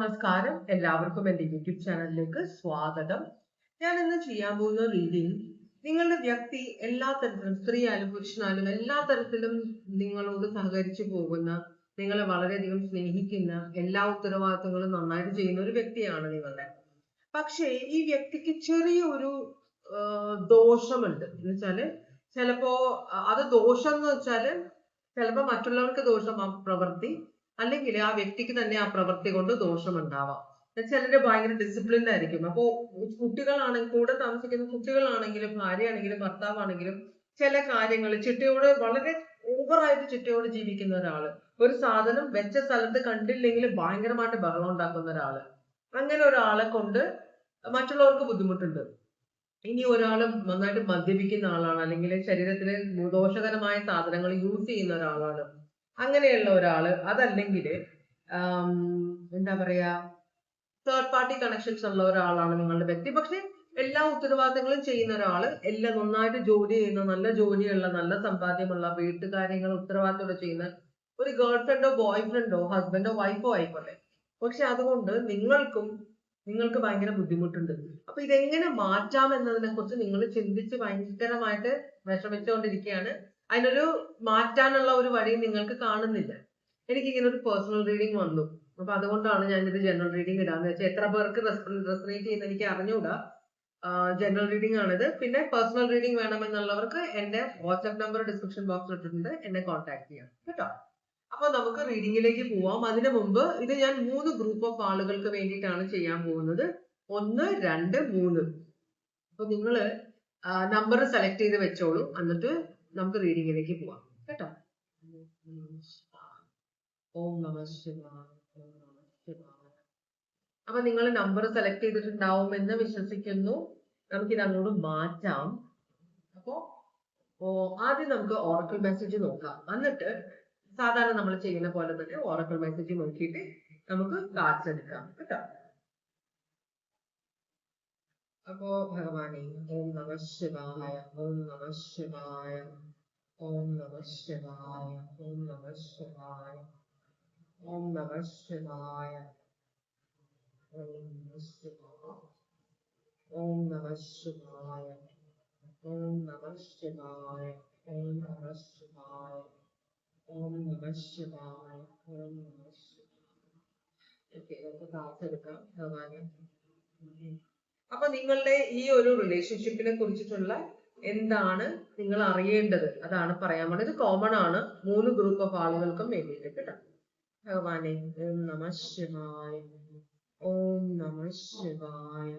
നമസ്കാരം, എല്ലാവർക്കും എൻ്റെ യൂട്യൂബ് ചാനലിലേക്ക് സ്വാഗതം. ഞാൻ ഇന്ന് ചെയ്യാൻ പോകുന്ന റീഡിംഗ് നിങ്ങളുടെ വ്യക്തി എല്ലാ തരത്തിലും, സ്ത്രീ ആയാലും പുരുഷനായാലും എല്ലാ തരത്തിലും നിങ്ങളോട് സഹകരിച്ചു പോകുന്ന, നിങ്ങളെ വളരെയധികം സ്നേഹിക്കുന്ന, എല്ലാ ഉത്തരവാദിത്തങ്ങളും നന്നായിട്ട് ചെയ്യുന്ന ഒരു വ്യക്തിയാണ് നിങ്ങളുടെ. പക്ഷേ ഈ വ്യക്തിക്ക് ചെറിയൊരു ദോഷമുണ്ട്. എന്ന് വെച്ചാല് ചിലപ്പോ അത് ദോഷം എന്ന് വെച്ചാല് ചിലപ്പോ മറ്റുള്ളവർക്ക് ദോഷം ആ പ്രവൃത്തി, അല്ലെങ്കിൽ ആ വ്യക്തിക്ക് തന്നെ ആ പ്രവൃത്തി കൊണ്ട് ദോഷമുണ്ടാവാം. ചിലര് ഭയങ്കര ഡിസിപ്ലിൻഡ് ആയിരിക്കും. അപ്പോ കുട്ടികളാണെങ്കിൽ, കൂടെ താമസിക്കുന്ന കുട്ടികളാണെങ്കിലും, ഭാര്യയാണെങ്കിലും, ഭർത്താവാണെങ്കിലും ചില കാര്യങ്ങൾ ചിട്ടയോട്, വളരെ ഓവറായിട്ട് ചിട്ടയോട് ജീവിക്കുന്ന ഒരാള്, ഒരു സാധനം വെച്ച സ്ഥലത്ത് കണ്ടില്ലെങ്കിൽ ഭയങ്കരമായിട്ട് ബഹളം ഉണ്ടാക്കുന്ന ഒരാള്, അങ്ങനെ ഒരാളെ കൊണ്ട് മറ്റുള്ളവർക്ക് ബുദ്ധിമുട്ടുണ്ട്. ഇനി ഒരാൾ നന്നായിട്ട് മദ്യപിക്കുന്ന ആളാണ്, അല്ലെങ്കിൽ ശരീരത്തിന് ദോഷകരമായ സാധനങ്ങൾ യൂസ് ചെയ്യുന്ന ഒരാളാണ്, അങ്ങനെയുള്ള ഒരാള്, അതല്ലെങ്കിൽ എന്താ പറയാ, തേർഡ് പാർട്ടി കണക്ഷൻസ് ഉള്ള ഒരാളാണ് നിങ്ങളുടെ വ്യക്തി. പക്ഷെ എല്ലാ ഉത്തരവാദിത്തങ്ങളും ചെയ്യുന്ന ഒരാള്, എല്ലാം നന്നായിട്ട് ജോലി ചെയ്യുന്ന, നല്ല ജോലിയുള്ള, നല്ല സമ്പാദ്യമുള്ള, വീട്ടുകാര്യങ്ങൾ ഉത്തരവാദിത്തോടെ ചെയ്യുന്ന ഒരു ഗേൾ ഫ്രണ്ടോ ബോയ് ഫ്രണ്ടോ ഹസ്ബൻഡോ വൈഫോ ആയിക്കോട്ടെ. പക്ഷെ അതുകൊണ്ട് നിങ്ങൾക്ക് ഭയങ്കര ബുദ്ധിമുട്ടുണ്ട്. അപ്പൊ ഇതെങ്ങനെ മാറ്റാം എന്നതിനെ കുറിച്ച് നിങ്ങൾ ചിന്തിച്ച് ഭയങ്കരമായിട്ട് വിഷമിച്ചുകൊണ്ടിരിക്കുകയാണ്. അതിനൊരു മാറ്റാനുള്ള ഒരു വഴി നിങ്ങൾക്ക് കാണുന്നില്ല. എനിക്ക് ഇങ്ങനെ ഒരു പേഴ്സണൽ റീഡിംഗ് വന്നു. അപ്പൊ അതുകൊണ്ടാണ് ഞാൻ ഇത് ജനറൽ റീഡിംഗ് ഇടാന്ന് വെച്ചാൽ, എത്ര പേർക്ക് റെസനേറ്റ് ചെയ്യുന്ന എനിക്ക് അറിഞ്ഞുകൂടാ. ജനറൽ റീഡിംഗ് ആണിത്. പിന്നെ പേഴ്സണൽ റീഡിംഗ് വേണമെന്നുള്ളവർക്ക് എന്റെ വാട്സ്ആപ്പ് നമ്പർ ഡിസ്ക്രിപ്ഷൻ ബോക്സിൽ ഇട്ടിട്ടുണ്ട്, എന്നെ കോൺടാക്ട് ചെയ്യാം കേട്ടോ. അപ്പൊ നമുക്ക് റീഡിങ്ങിലേക്ക് പോവാം. അതിനു മുമ്പ് ഇത് ഞാൻ 3 ഗ്രൂപ്പ് ഓഫ് ആളുകൾക്ക് വേണ്ടിയിട്ടാണ് ചെയ്യാൻ പോകുന്നത്. 1, 2, 3. അപ്പൊ നിങ്ങള് നമ്പർ സെലക്ട് ചെയ്ത് വെച്ചോളൂ, എന്നിട്ട് നമുക്ക് റീഡിങ്ങിലേക്ക് പോവാം കേട്ടോ. ഓം നമ ശിവായ, ഓം നമ ശിവായ. അപ്പൊ നിങ്ങൾ നമ്പർ സെലക്ട് ചെയ്തിട്ടുണ്ടാവും എന്ന് വിശ്വസിക്കുന്നു. നമുക്കിത് അങ്ങോട്ട് മാറ്റാം. അപ്പോ ആദ്യം നമുക്ക് ഓറക്കിൾ മെസ്സേജ് നോക്കാം. എന്നിട്ട് സാധാരണ നമ്മൾ ചെയ്യുന്ന പോലെ തന്നെ ഓറക്കിൾ മെസ്സേജ് നോക്കിയിട്ട് നമുക്ക് കാർഡ്സ് എടുക്കാം കേട്ടോ. അപ്പോ ഭഗവാനെ, ഓം നമ ശിവായ, ഓം നമ ശിവായ, ഓം നമ ശിവായ, ഓം നമ ശിവായ, ഓം നമ ശിവായ, ഓം നമ ശിവായ, ഓം നമ ശിവായ, ഓം നമ ശിവായ, ഓം നമ ശിവായ, ഓം നമ ശിവായ, ഓം നമ ശിവായ. ഓക്കെ, നമുക്ക് കാർഡ്സ് എടുക്കാം ഭഗവാനെ. അപ്പൊ നിങ്ങളുടെ ഈ ഒരു റിലേഷൻഷിപ്പിനെ കുറിച്ചിട്ടുള്ള എന്താണ് നിങ്ങൾ അറിയേണ്ടത്, അതാണ് പറയാൻ പോകുന്നത്. ഇത് കോമൺ ആണ് 3 ഗ്രൂപ്പ് ഓഫ് ആളുകൾക്കും വേണ്ടിയിട്ട് കേട്ടോ. ഭഗവാനെ, ഓം നമ ശിവായ, ഓം നമ ശിവായ,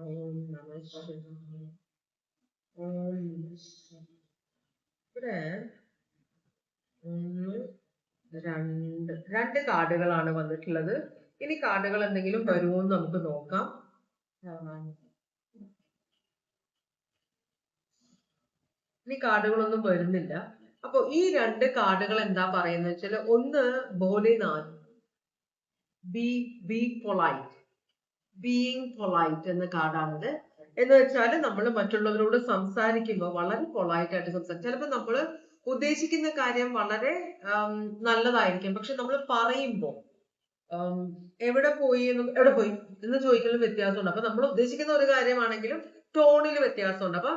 ഓം നമ ശിവായ, ഓം നമ ശിവായ. ഇവിടെ 1, 2 കാർഡുകളാണ് വന്നിട്ടുള്ളത്. ഇനി കാർഡുകൾ എന്തെങ്കിലും വരുമോ എന്ന് നമുക്ക് നോക്കാം. ഇനി കാർഡുകളൊന്നും വരുന്നില്ല. അപ്പൊ ഈ 2 കാർഡുകൾ എന്താ പറയുന്നത് വെച്ചാൽ, ഒന്ന് Bholenath, B polite, being polite എന്ന കാർഡാണിത്. എന്ന് വെച്ചാൽ നമ്മൾ മറ്റുള്ളവരോട് സംസാരിക്കുമ്പോൾ വളരെ പൊളൈറ്റ് ആയിട്ട് സംസാരിക്കും. ചിലപ്പോൾ നമ്മൾ ഉദ്ദേശിക്കുന്ന കാര്യം വളരെ നല്ലതായിരിക്കും, പക്ഷെ നമ്മൾ പറയുമ്പോൾ എവിടെ പോയി എന്ന് ചോദിക്കലും വ്യത്യാസമുണ്ട്. അപ്പൊ നമ്മൾ ഉദ്ദേശിക്കുന്ന ഒരു കാര്യമാണെങ്കിലും ടോണിൽ വ്യത്യാസമുണ്ട്. അപ്പൊ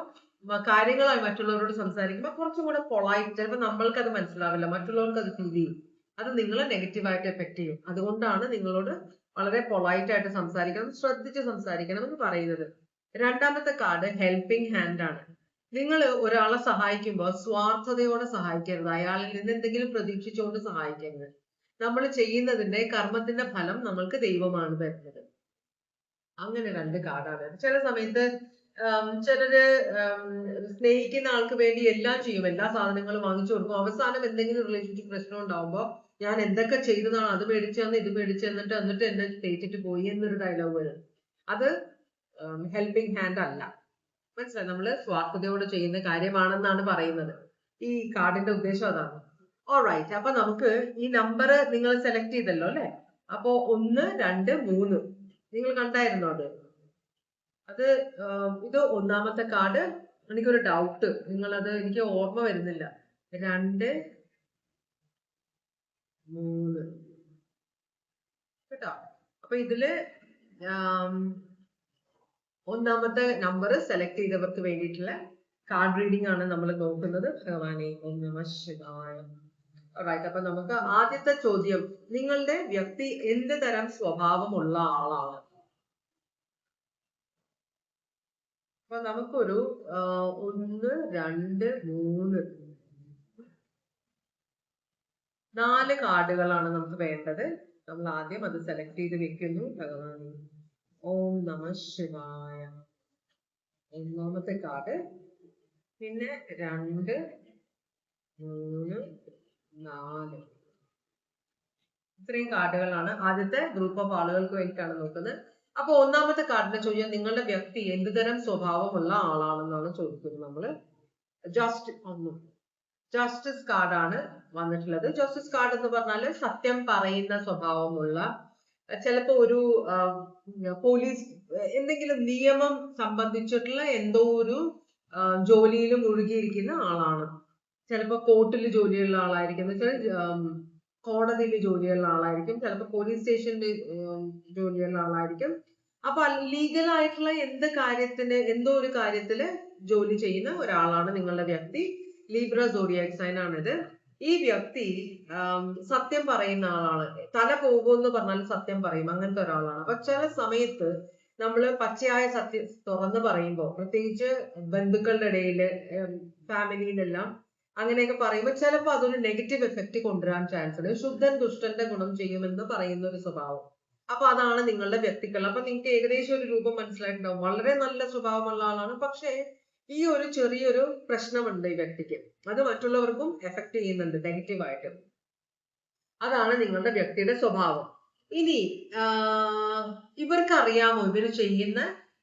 കാര്യങ്ങളായി മറ്റുള്ളവരോട് സംസാരിക്കുമ്പോൾ കുറച്ചും കൂടെ പൊളൈറ്റ്, ചിലപ്പോൾ നമ്മൾക്ക് അത് മനസ്സിലാവില്ല, മറ്റുള്ളവർക്ക് അത് ഫീൽ ചെയ്യും, അത് നിങ്ങളെ നെഗറ്റീവായിട്ട് എഫക്ട് ചെയ്യും. അതുകൊണ്ടാണ് നിങ്ങളോട് വളരെ പൊളൈറ്റ് ആയിട്ട് സംസാരിക്കണം, ശ്രദ്ധിച്ച് സംസാരിക്കണം എന്ന് പറയുന്നത്. രണ്ടാമത്തെ കാർഡ് ഹെൽപ്പിംഗ് ഹാൻഡ് ആണ്. നിങ്ങൾ ഒരാളെ സഹായിക്കുമ്പോൾ സ്വാർത്ഥതയോടെ സഹായിക്കരുത്, അയാളിൽ നിന്ന് എന്തെങ്കിലും പ്രതീക്ഷിച്ചുകൊണ്ട് സഹായിക്കരുത്. നമ്മൾ ചെയ്യുന്നതിന്റെ കർമ്മത്തിന്റെ ഫലം നമ്മൾക്ക് ദൈവമാണ് തരുന്നത്. അങ്ങനെ 2 കാർഡാണ്. ചില സമയത്ത് ചിലര് സ്നേഹിക്കുന്ന ആൾക്ക് വേണ്ടി എല്ലാം ചെയ്യും, എല്ലാ സാധനങ്ങളും വാങ്ങിച്ചു കൊടുക്കും. അവസാനം എന്തെങ്കിലും റിലേഷൻഷിപ്പ് പ്രശ്നം ഉണ്ടാവുമ്പോ, ഞാൻ എന്തൊക്കെ ചെയ്തതാണ്, അത് മേടിച്ചു ഇത് മേടിച്ചു എന്നിട്ട് എന്നെ തേച്ചിട്ട് പോയി എന്നൊരു ഡയലോഗ് വരും. അത് ഹെൽപ്പിംഗ് ഹാൻഡ് അല്ല. മനസ്സിലായി? നമ്മള് സ്വാർത്ഥതയോട് ചെയ്യുന്ന കാര്യമാണെന്നാണ് പറയുന്നത്. ഈ കാർഡിന്റെ ഉദ്ദേശം അതാണ്. ഓൾറൈറ്റ്, അപ്പൊ നമുക്ക് ഈ നമ്പർ നിങ്ങൾ സെലക്ട് ചെയ്തല്ലോ അല്ലെ? അപ്പോ 1, 2, 3 നിങ്ങൾ കണ്ടായിരുന്നോ അത്? ഇത് ഒന്നാമത്തെ കാർഡ്. എനിക്കൊരു ഡൗട്ട്, നിങ്ങളത്, എനിക്ക് ഓർമ്മ വരുന്നില്ല. 2, 3 കേട്ടോ. അപ്പൊ ഇതില് ഒന്നാമത്തെ നമ്പർ സെലക്ട് ചെയ്തവർക്ക് വേണ്ടിയിട്ടുള്ള കാർഡ് റീഡിംഗ് ആണ് നമ്മൾ നോക്കുന്നത്. ഭഗവാനെ ഓം നമഃ ശിവായ. റൈറ്റ്. അപ്പൊ നമുക്ക് ആദ്യത്തെ ചോദ്യം, നിങ്ങളുടെ വ്യക്തി എന്ത് തരം സ്വഭാവമുള്ള ആളാണ്? അപ്പൊ നമുക്കൊരു 1 2 3 4 കാർഡുകളാണ് നമുക്ക് വേണ്ടത്. നമ്മൾ ആദ്യം അത് സെലക്ട് ചെയ്ത് വെക്കുന്നു. ഭഗവാനെ ഓം നമഃ ശിവായ. ഒന്നാമത്തെ കാർഡ്, പിന്നെ 2 3 4 ഇത്രയും കാർഡുകളാണ് ആദ്യത്തെ ഗ്രൂപ്പ് ഓഫ് ആളുകൾക്ക് വേണ്ടിയിട്ടാണ് നോക്കുന്നത്. അപ്പൊ ഒന്നാമത്തെ കാർഡിനെ ചോദിച്ചാൽ നിങ്ങളുടെ വ്യക്തി എന്ത് തരം സ്വഭാവമുള്ള ആളാണെന്നാണ് ചോദിക്കുന്നത്. നമ്മള് ജസ്റ്റിസ് കാർഡാണ് വന്നിട്ടുള്ളത്. ജസ്റ്റിസ് കാർഡ് എന്ന് പറഞ്ഞാല് സത്യം പറയുന്ന സ്വഭാവമുള്ള, ചിലപ്പോ ഒരു പോലീസ് എന്തെങ്കിലും നിയമം സംബന്ധിച്ചിട്ടുള്ള എന്തോ ഒരു ജോലിയിൽ മുഴുകിയിരിക്കുന്ന ആളാണ്. ചിലപ്പോ കോർട്ടിൽ ജോലിയുള്ള ആളായിരിക്കും, കോടതിയിൽ ജോലിയുള്ള ആളായിരിക്കും, ചിലപ്പോ പോലീസ് സ്റ്റേഷനിൽ ജോലിയുള്ള ആളായിരിക്കും. അപ്പൊ ലീഗൽ ആയിട്ടുള്ള എന്തോ ഒരു കാര്യത്തില് ജോലി ചെയ്യുന്ന ഒരാളാണ് നിങ്ങളുടെ വ്യക്തി. ലീബ്ര സോഡിയാക് സൈൻ ആണിത്. ഈ വ്യക്തി സത്യം പറയുന്ന ആളാണ്. തല പോകുമെന്ന് പറഞ്ഞാൽ സത്യം പറയും, അങ്ങനത്തെ ഒരാളാണ്. അപ്പൊ ചില സമയത്ത് നമ്മള് പച്ചയായ സത്യം തുറന്ന് പറയുമ്പോൾ, പ്രത്യേകിച്ച് ബന്ധുക്കളുടെ ഇടയില്, ഫാമിലിയിലെല്ലാം അങ്ങനെയൊക്കെ പറയുമ്പോൾ ചിലപ്പോൾ അതൊരു നെഗറ്റീവ് എഫക്റ്റ് കൊണ്ടുവരാൻ ചാൻസ് ഉണ്ട്. ശുദ്ധൻ ദുഷ്ടന്റെ ഗുണം ചെയ്യുമെന്ന് പറയുന്ന ഒരു സ്വഭാവം. അപ്പൊ അതാണ് നിങ്ങളുടെ വ്യക്തികൾ. അപ്പൊ നിങ്ങൾക്ക് ഏകദേശം ഒരു രൂപം മനസ്സിലായിട്ടുണ്ടാവും. വളരെ നല്ല സ്വഭാവമുള്ള ആളാണ്, പക്ഷേ ഈ ഒരു ചെറിയൊരു പ്രശ്നമുണ്ട് ഈ വ്യക്തിക്ക്. അത് മറ്റുള്ളവർക്കും എഫക്ട് ചെയ്യുന്നുണ്ട് നെഗറ്റീവായിട്ട്. അതാണ് നിങ്ങളുടെ വ്യക്തിയുടെ സ്വഭാവം. ഇനി ഇവർക്ക് അറിയാമോ ഇവര് ചെയ്യുന്ന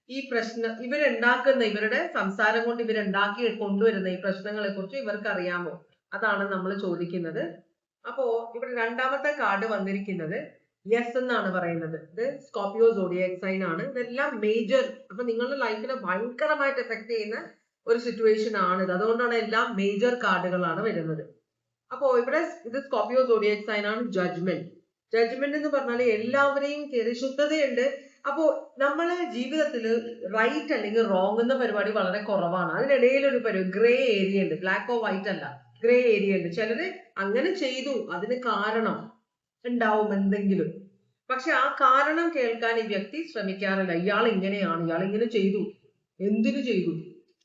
ഈ പ്രശ്നം, ഇവരുടെ സംസാരം കൊണ്ട് ഇവരുണ്ടാക്കി കൊണ്ടുവരുന്ന ഈ പ്രശ്നങ്ങളെ കുറിച്ച് ഇവർക്ക് അറിയാമോ? അതാണ് നമ്മൾ ചോദിക്കുന്നത്. അപ്പോ ഇവിടെ രണ്ടാമത്തെ കാർഡ് വന്നിരിക്കുന്നത് യെസ് എന്നാണ് പറയുന്നത്. ഇത് സ്കോർപിയോ സോഡിയാക് സൈൻ ആണ്. ഇതെല്ലാം മേജർ, അപ്പൊ നിങ്ങളുടെ ലൈഫിനെ ഭയങ്കരമായിട്ട് എഫക്ട് ചെയ്യുന്ന ഒരു സിറ്റുവേഷൻ ആണ് ഇത്. അതുകൊണ്ടാണ് എല്ലാം മേജർ കാർഡുകളാണ് വരുന്നത്. അപ്പോ ഇവിടെ ഇത് സ്കോർപിയോ സോഡിയാക് സൈൻ ആണ്. ജഡ്ജ്മെന്റ് എന്ന് പറഞ്ഞാൽ എല്ലാവരെയും കയറി ശുദ്ധതയുണ്ട്. അപ്പോ നമ്മളെ ജീവിതത്തില് റൈറ്റ് അല്ലെങ്കിൽ റോങ് എന്ന പരിപാടി വളരെ കുറവാണ്. അതിനിടയിൽ ഒരു ഗ്രേ ഏരിയ ഉണ്ട്. ബ്ലാക്ക് ഓർ വൈറ്റ് അല്ല, ഗ്രേ ഏരിയ ഉണ്ട്. ചിലര് അങ്ങനെ ചെയ്തു, അതിന് കാരണം ഉണ്ടാവും എന്തെങ്കിലും, പക്ഷെ ആ കാരണം കേൾക്കാൻ ഈ വ്യക്തി ശ്രമിക്കാറില്ല. ഇയാൾ ഇങ്ങനെയാണ്, ഇയാൾ ഇങ്ങനെ ചെയ്തു, എന്തിനു ചെയ്തു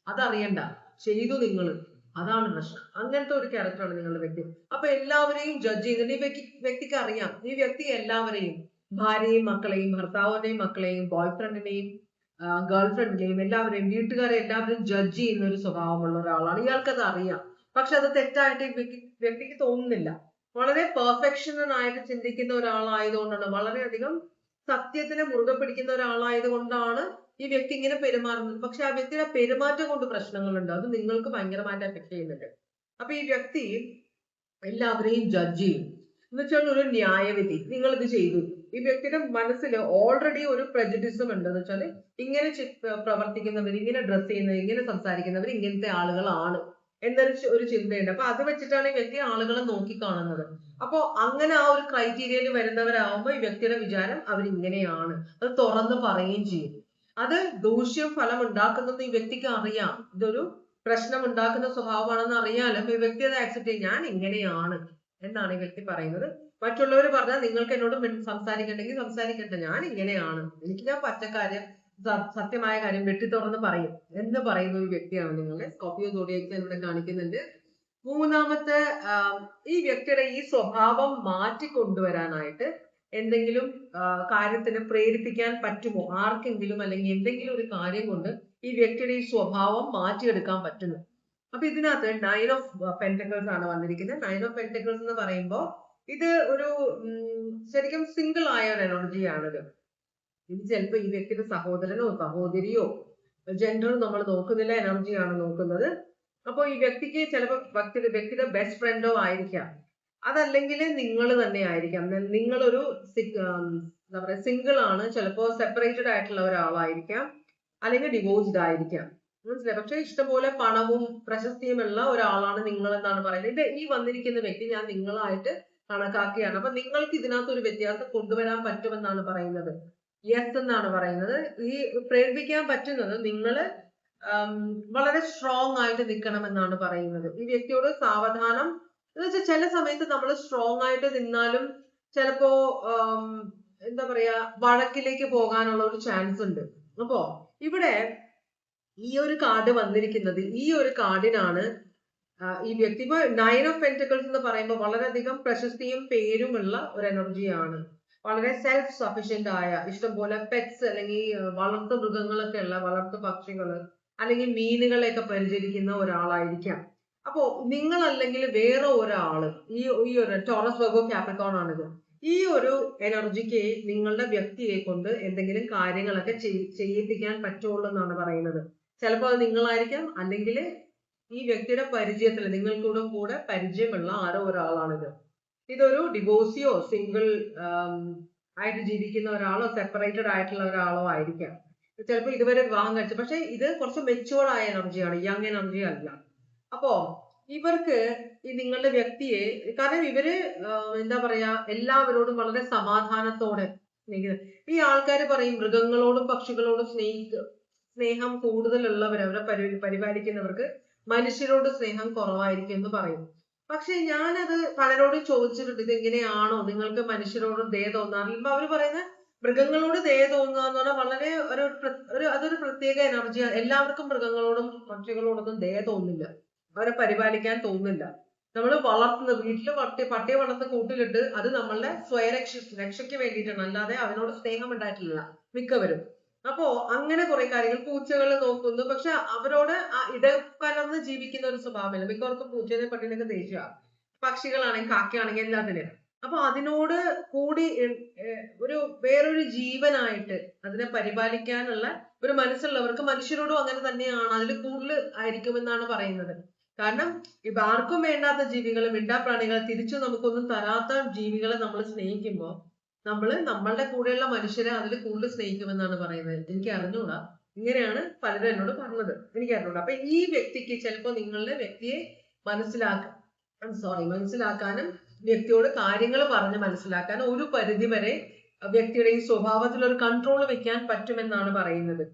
അതറിയണ്ട, ചെയ്തു നിങ്ങള്, അതാണ് പ്രശ്നം. അങ്ങനത്തെ ഒരു ക്യാരക്ടറാണ് നിങ്ങളുടെ വ്യക്തി. അപ്പൊ എല്ലാവരെയും ജഡ്ജ് ചെയ്യുന്നുണ്ട്. ഈ വ്യക്തിക്ക് അറിയാം, ഈ വ്യക്തി എല്ലാവരെയും, ഭാര്യയും മക്കളെയും, ഭർത്താവിനെയും മക്കളെയും, ബോയ്ഫ്രണ്ടിനെയും ഗേൾഫ്രണ്ടിനെയും എല്ലാവരെയും, വീട്ടുകാരെ എല്ലാവരെയും ജഡ്ജ് ചെയ്യുന്ന ഒരു സ്വഭാവമുള്ള ഒരാളാണ്. ഇയാൾക്കത് അറിയാം, പക്ഷെ അത് തെറ്റായിട്ട് ഈ വ്യക്തിക്ക് തോന്നുന്നില്ല. വളരെ പെർഫെക്ഷനായിട്ട് ചിന്തിക്കുന്ന ഒരാളായതുകൊണ്ടാണ്, വളരെയധികം സത്യത്തിനെ മുറുകെ പിടിക്കുന്ന ഒരാളായതുകൊണ്ടാണ് ഈ വ്യക്തി ഇങ്ങനെ പെരുമാറുന്നത്. പക്ഷെ ആ വ്യക്തിയുടെ പെരുമാറ്റം കൊണ്ട് പ്രശ്നങ്ങളുണ്ട്, അത് നിങ്ങൾക്ക് ഭയങ്കരമായിട്ട് എഫക്ട് ചെയ്യുന്നുണ്ട്. അപ്പൊ ഈ വ്യക്തി എല്ലാവരെയും ജഡ്ജ് ചെയ്യും, എന്ന് വെച്ചാൽ ഒരു ന്യായവിധി, നിങ്ങൾ ഇത് ചെയ്തു. ഈ വ്യക്തിയുടെ മനസ്സിൽ ഓൾറെഡി ഒരു പ്രജഡിസം ഉണ്ട്. എന്ന് വെച്ചാൽ ഇങ്ങനെ പ്രവർത്തിക്കുന്നവർ, ഇങ്ങനെ ഡ്രസ് ചെയ്യുന്നവർ, ഇങ്ങനെ സംസാരിക്കുന്നവർ ഇങ്ങനത്തെ ആളുകളാണ് എന്നൊരു ചിന്തയുണ്ട്. അപ്പൊ അത് വെച്ചിട്ടാണ് ഈ വ്യക്തി ആളുകളെ നോക്കിക്കാണുന്നത്. അപ്പൊ അങ്ങനെ ആ ഒരു ക്രൈറ്റീരിയയിൽ വരുന്നവരാകുമ്പോൾ ഈ വ്യക്തിയുടെ വിചാരം അവരിങ്ങനെയാണ്, അത് തുറന്ന് പറയുകയും ചെയ്യും. അത് ദൂഷ്യം ഫലം ഉണ്ടാക്കുന്നത് ഈ വ്യക്തിക്ക് അറിയാം, ഇതൊരു പ്രശ്നം ഉണ്ടാക്കുന്ന സ്വഭാവമാണെന്ന് അറിയാലും ഈ വ്യക്തി അത് ആക്സെപ്റ്റ് ചെയ്യും. ഞാൻ ഇങ്ങനെയാണ് എന്നാണ് ഈ വ്യക്തി പറയുന്നത്. മറ്റുള്ളവർ പറഞ്ഞാൽ നിങ്ങൾക്ക് എന്നോട് സംസാരിക്കണ്ടെങ്കിൽ സംസാരിക്കട്ടെ, ഞാൻ ഇങ്ങനെയാണ്, ഞാൻ പച്ചക്കാര്യം സത്യമായ കാര്യം വെട്ടി തുറന്ന് പറയും എന്ന് പറയുന്ന ഒരു വ്യക്തിയാണ് നിങ്ങളുടെ സ്കോർപിയോ സോഡിയാക് സൈൻ ഇവിടെ കാണിക്കുന്നുണ്ട്. മൂന്നാമത്തെ, ഈ വ്യക്തിയുടെ ഈ സ്വഭാവം മാറ്റിക്കൊണ്ടുവരാനായിട്ട് എന്തെങ്കിലും കാര്യത്തിന് പ്രേരിപ്പിക്കാൻ പറ്റുമോ ആർക്കെങ്കിലും, അല്ലെങ്കിൽ എന്തെങ്കിലും ഒരു കാര്യം കൊണ്ട് ഈ വ്യക്തിയുടെ ഈ സ്വഭാവം മാറ്റിയെടുക്കാൻ പറ്റുന്നു? അപ്പൊ ഇതിനകത്ത് 9 ഓഫ് പെന്റക്കിൾസ് ആണ് വന്നിരിക്കുന്നത്. 9 ഓഫ് പെന്റക്കിൾസ് എന്ന് പറയുമ്പോൾ ഇത് ഒരു ശരിക്കും സിംഗിൾ ആയ ഒരു എനർജിയാണിത്. ഇത് ചിലപ്പോൾ ഈ വ്യക്തിയുടെ സഹോദരനോ സഹോദരിയോ ജെൻഡർ നമ്മൾ നോക്കുന്നില്ല, എനർജിയാണ് നോക്കുന്നത്. അപ്പോൾ ഈ വ്യക്തിക്ക് ചിലപ്പോൾ വ്യക്തിയുടെ ബെസ്റ്റ് ഫ്രണ്ടോ ആയിരിക്കാം, അതല്ലെങ്കിൽ നിങ്ങൾ തന്നെ ആയിരിക്കാം. നിങ്ങളൊരു എന്താ പറയാ സിംഗിൾ ആണ്, ചിലപ്പോൾ സെപ്പറേറ്റഡ് ആയിട്ടുള്ള ഒരാളായിരിക്കാം, അല്ലെങ്കിൽ ഡിവോഴ്സ്ഡ് ആയിരിക്കാം, മനസ്സിലായി. പക്ഷെ ഇഷ്ടംപോലെ പണവും പ്രശസ്തിയും ഉള്ള ഒരാളാണ് നിങ്ങൾ എന്നാണ് പറയുന്നത്. ഇത് ഈ വന്നിരിക്കുന്ന വ്യക്തി ഞാൻ നിങ്ങളായിട്ട് കണക്കാക്കിയാണ്. അപ്പൊ നിങ്ങൾക്ക് ഇതിനകത്ത് ഒരു വ്യത്യാസം കൊണ്ടുവരാൻ പറ്റുമെന്നാണ് പറയുന്നത്. യെസ് എന്നാണ് പറയുന്നത്. ഈ പ്രേരിപ്പിക്കാൻ പറ്റുന്നത് നിങ്ങള് വളരെ സ്ട്രോങ് ആയിട്ട് നിൽക്കണം എന്നാണ് പറയുന്നത്. ഈ വ്യക്തിയോട് സാവധാനം എന്ന് വെച്ചാൽ ചില സമയത്ത് നമ്മൾ സ്ട്രോങ് ആയിട്ട് നിന്നാലും ചിലപ്പോ എന്താ പറയാ വഴക്കിലേക്ക് പോകാനുള്ള ഒരു ചാൻസ് ഉണ്ട്. അപ്പോ ഇവിടെ ഈ ഒരു കാർഡ് വന്നിരിക്കുന്നത്, ഈ ഒരു കാർഡിനാണ് ഈ വ്യക്തി ഇപ്പൊ 9 ഓഫ് പെന്റക്കിൾസ് എന്ന് പറയുമ്പോൾ വളരെയധികം പ്രശസ്തിയും പേരുമുള്ള ഒരു എനർജിയാണ്. വളരെ സെൽഫ് സഫിഷ്യന്റ് ആയ, ഇഷ്ടംപോലെ പെറ്റ്സ് അല്ലെങ്കിൽ വളർത്തു മൃഗങ്ങളൊക്കെ ഉള്ള, വളർത്തു പക്ഷികള് അല്ലെങ്കിൽ മീനുകളെയൊക്കെ പരിചരിക്കുന്ന ഒരാളായിരിക്കാം. അപ്പോ നിങ്ങൾ അല്ലെങ്കിൽ വേറെ ഒരാള് ഈ ഒരു ടോറസ് വെർഗോ കാപ്രിക്കോൺ ആണിത്. ഈ ഒരു എനർജിക്ക് നിങ്ങളുടെ വ്യക്തിയെ കൊണ്ട് എന്തെങ്കിലും കാര്യങ്ങളൊക്കെ ചെയ്യിപ്പിക്കാൻ പറ്റുള്ളൂ എന്നാണ് പറയുന്നത്. ചിലപ്പോൾ അത് നിങ്ങളായിരിക്കാം, അല്ലെങ്കിൽ ഈ വ്യക്തിയുടെ പരിചയത്തിൽ നിങ്ങൾക്കൂടെ കൂടെ പരിചയമുള്ള ആരോ ഒരാളാണിത്. ഇതൊരു ഡിവോഴ്സിയോ സിംഗിൾ ആയിട്ട് ജീവിക്കുന്ന ഒരാളോ സെപ്പറേറ്റഡ് ആയിട്ടുള്ള ഒരാളോ ആയിരിക്കാം. ചിലപ്പോൾ ഇതുവരെ വിവാഹം കഴിച്ചു, പക്ഷെ ഇത് കുറച്ച് മെച്ചുവേർഡ് ആയ എനർജിയാണ്, യങ് എനർജി അല്ല. അപ്പോ ഇവർക്ക് ഈ നിങ്ങളുടെ വ്യക്തിയെ, കാരണം ഇവര് എന്താ പറയാ എല്ലാവരോടും വളരെ സമാധാനത്തോടെ ഈ ആൾക്കാർ പറയും മൃഗങ്ങളോടും പക്ഷികളോടും സ്നേഹം കൂടുതലുള്ളവർ, അവരെ പരിപാലിക്കുന്നവർക്ക് മനുഷ്യരോട് സ്നേഹം കുറവായിരിക്കും എന്ന് പറയും. പക്ഷെ ഞാനത് പലരോടും ചോദിച്ചിട്ടുണ്ട്, ഇത് എങ്ങനെയാണോ നിങ്ങൾക്ക് മനുഷ്യരോടും ദയ തോന്നാറില്ല? അവര് പറയുന്നത് മൃഗങ്ങളോട് ദയ തോന്നുക എന്ന് പറഞ്ഞാൽ വളരെ അതൊരു പ്രത്യേക എനർജിയാണ്. എല്ലാവർക്കും മൃഗങ്ങളോടും പക്ഷികളോടൊന്നും ദയ തോന്നില്ല, അവരെ പരിപാലിക്കാൻ തോന്നില്ല. നമ്മൾ വളർത്തുന്നത് വീട്ടില് പട്ടിയെ വളർത്ത് കൂട്ടിലിട്ട് അത് നമ്മളുടെ രക്ഷയ്ക്ക് വേണ്ടിയിട്ടാണ്, അല്ലാതെ അതിനോട് സ്നേഹം ഉണ്ടായിട്ടില്ല മിക്കവരും. അപ്പോ അങ്ങനെ കുറെ കാര്യങ്ങൾ പൂച്ചകൾ നോക്കുന്നു, പക്ഷെ അവരോട് ഇടകലർന്ന് ജീവിക്കുന്ന ഒരു സ്വഭാവമില്ല. മിക്കവർക്കും പൂച്ചനെ പട്ടിനൊക്കെ ദേഷ്യമാണ്. പക്ഷികളാണെങ്കിൽ കാക്കയാണെങ്കിൽ എല്ലാത്തിനും. അപ്പൊ അതിനോട് കൂടി വേറൊരു ജീവനായിട്ട് അതിനെ പരിപാലിക്കാനുള്ള ഒരു മനസ്സുള്ളവർക്ക് മനുഷ്യരോടും അങ്ങനെ തന്നെയാണ്, അതിൽ കൂടുതൽ ആയിരിക്കുമെന്നാണ് പറയുന്നത്. കാരണം ഇപ്പൊ ആർക്കും വേണ്ടാത്ത ജീവികൾ, മിണ്ടാപ്രാണികളെ, തിരിച്ചു നമുക്കൊന്നും തരാത്ത ജീവികളെ നമ്മൾ സ്നേഹിക്കുമ്പോൾ നമ്മളുടെ കൂടെയുള്ള മനുഷ്യരെ അതിൽ കൂടുതൽ സ്നേഹിക്കുമെന്നാണ് പറയുന്നത്. എനിക്ക് അറിഞ്ഞൂടാ, ഇങ്ങനെയാണ് പലരും എന്നോട് പറഞ്ഞത്, എനിക്ക് അറിഞ്ഞൂടാ. അപ്പൊ ഈ വ്യക്തിക്ക് ചിലപ്പോൾ നിങ്ങളുടെ വ്യക്തിയെ മനസ്സിലാക്കാനും വ്യക്തിയോട് കാര്യങ്ങൾ പറഞ്ഞ് മനസ്സിലാക്കാനും ഒരു പരിധി വരെ വ്യക്തിയുടെ ഈ സ്വഭാവത്തിൽ ഒരു കൺട്രോൾ വെക്കാൻ പറ്റുമെന്നാണ് പറയുന്നത്.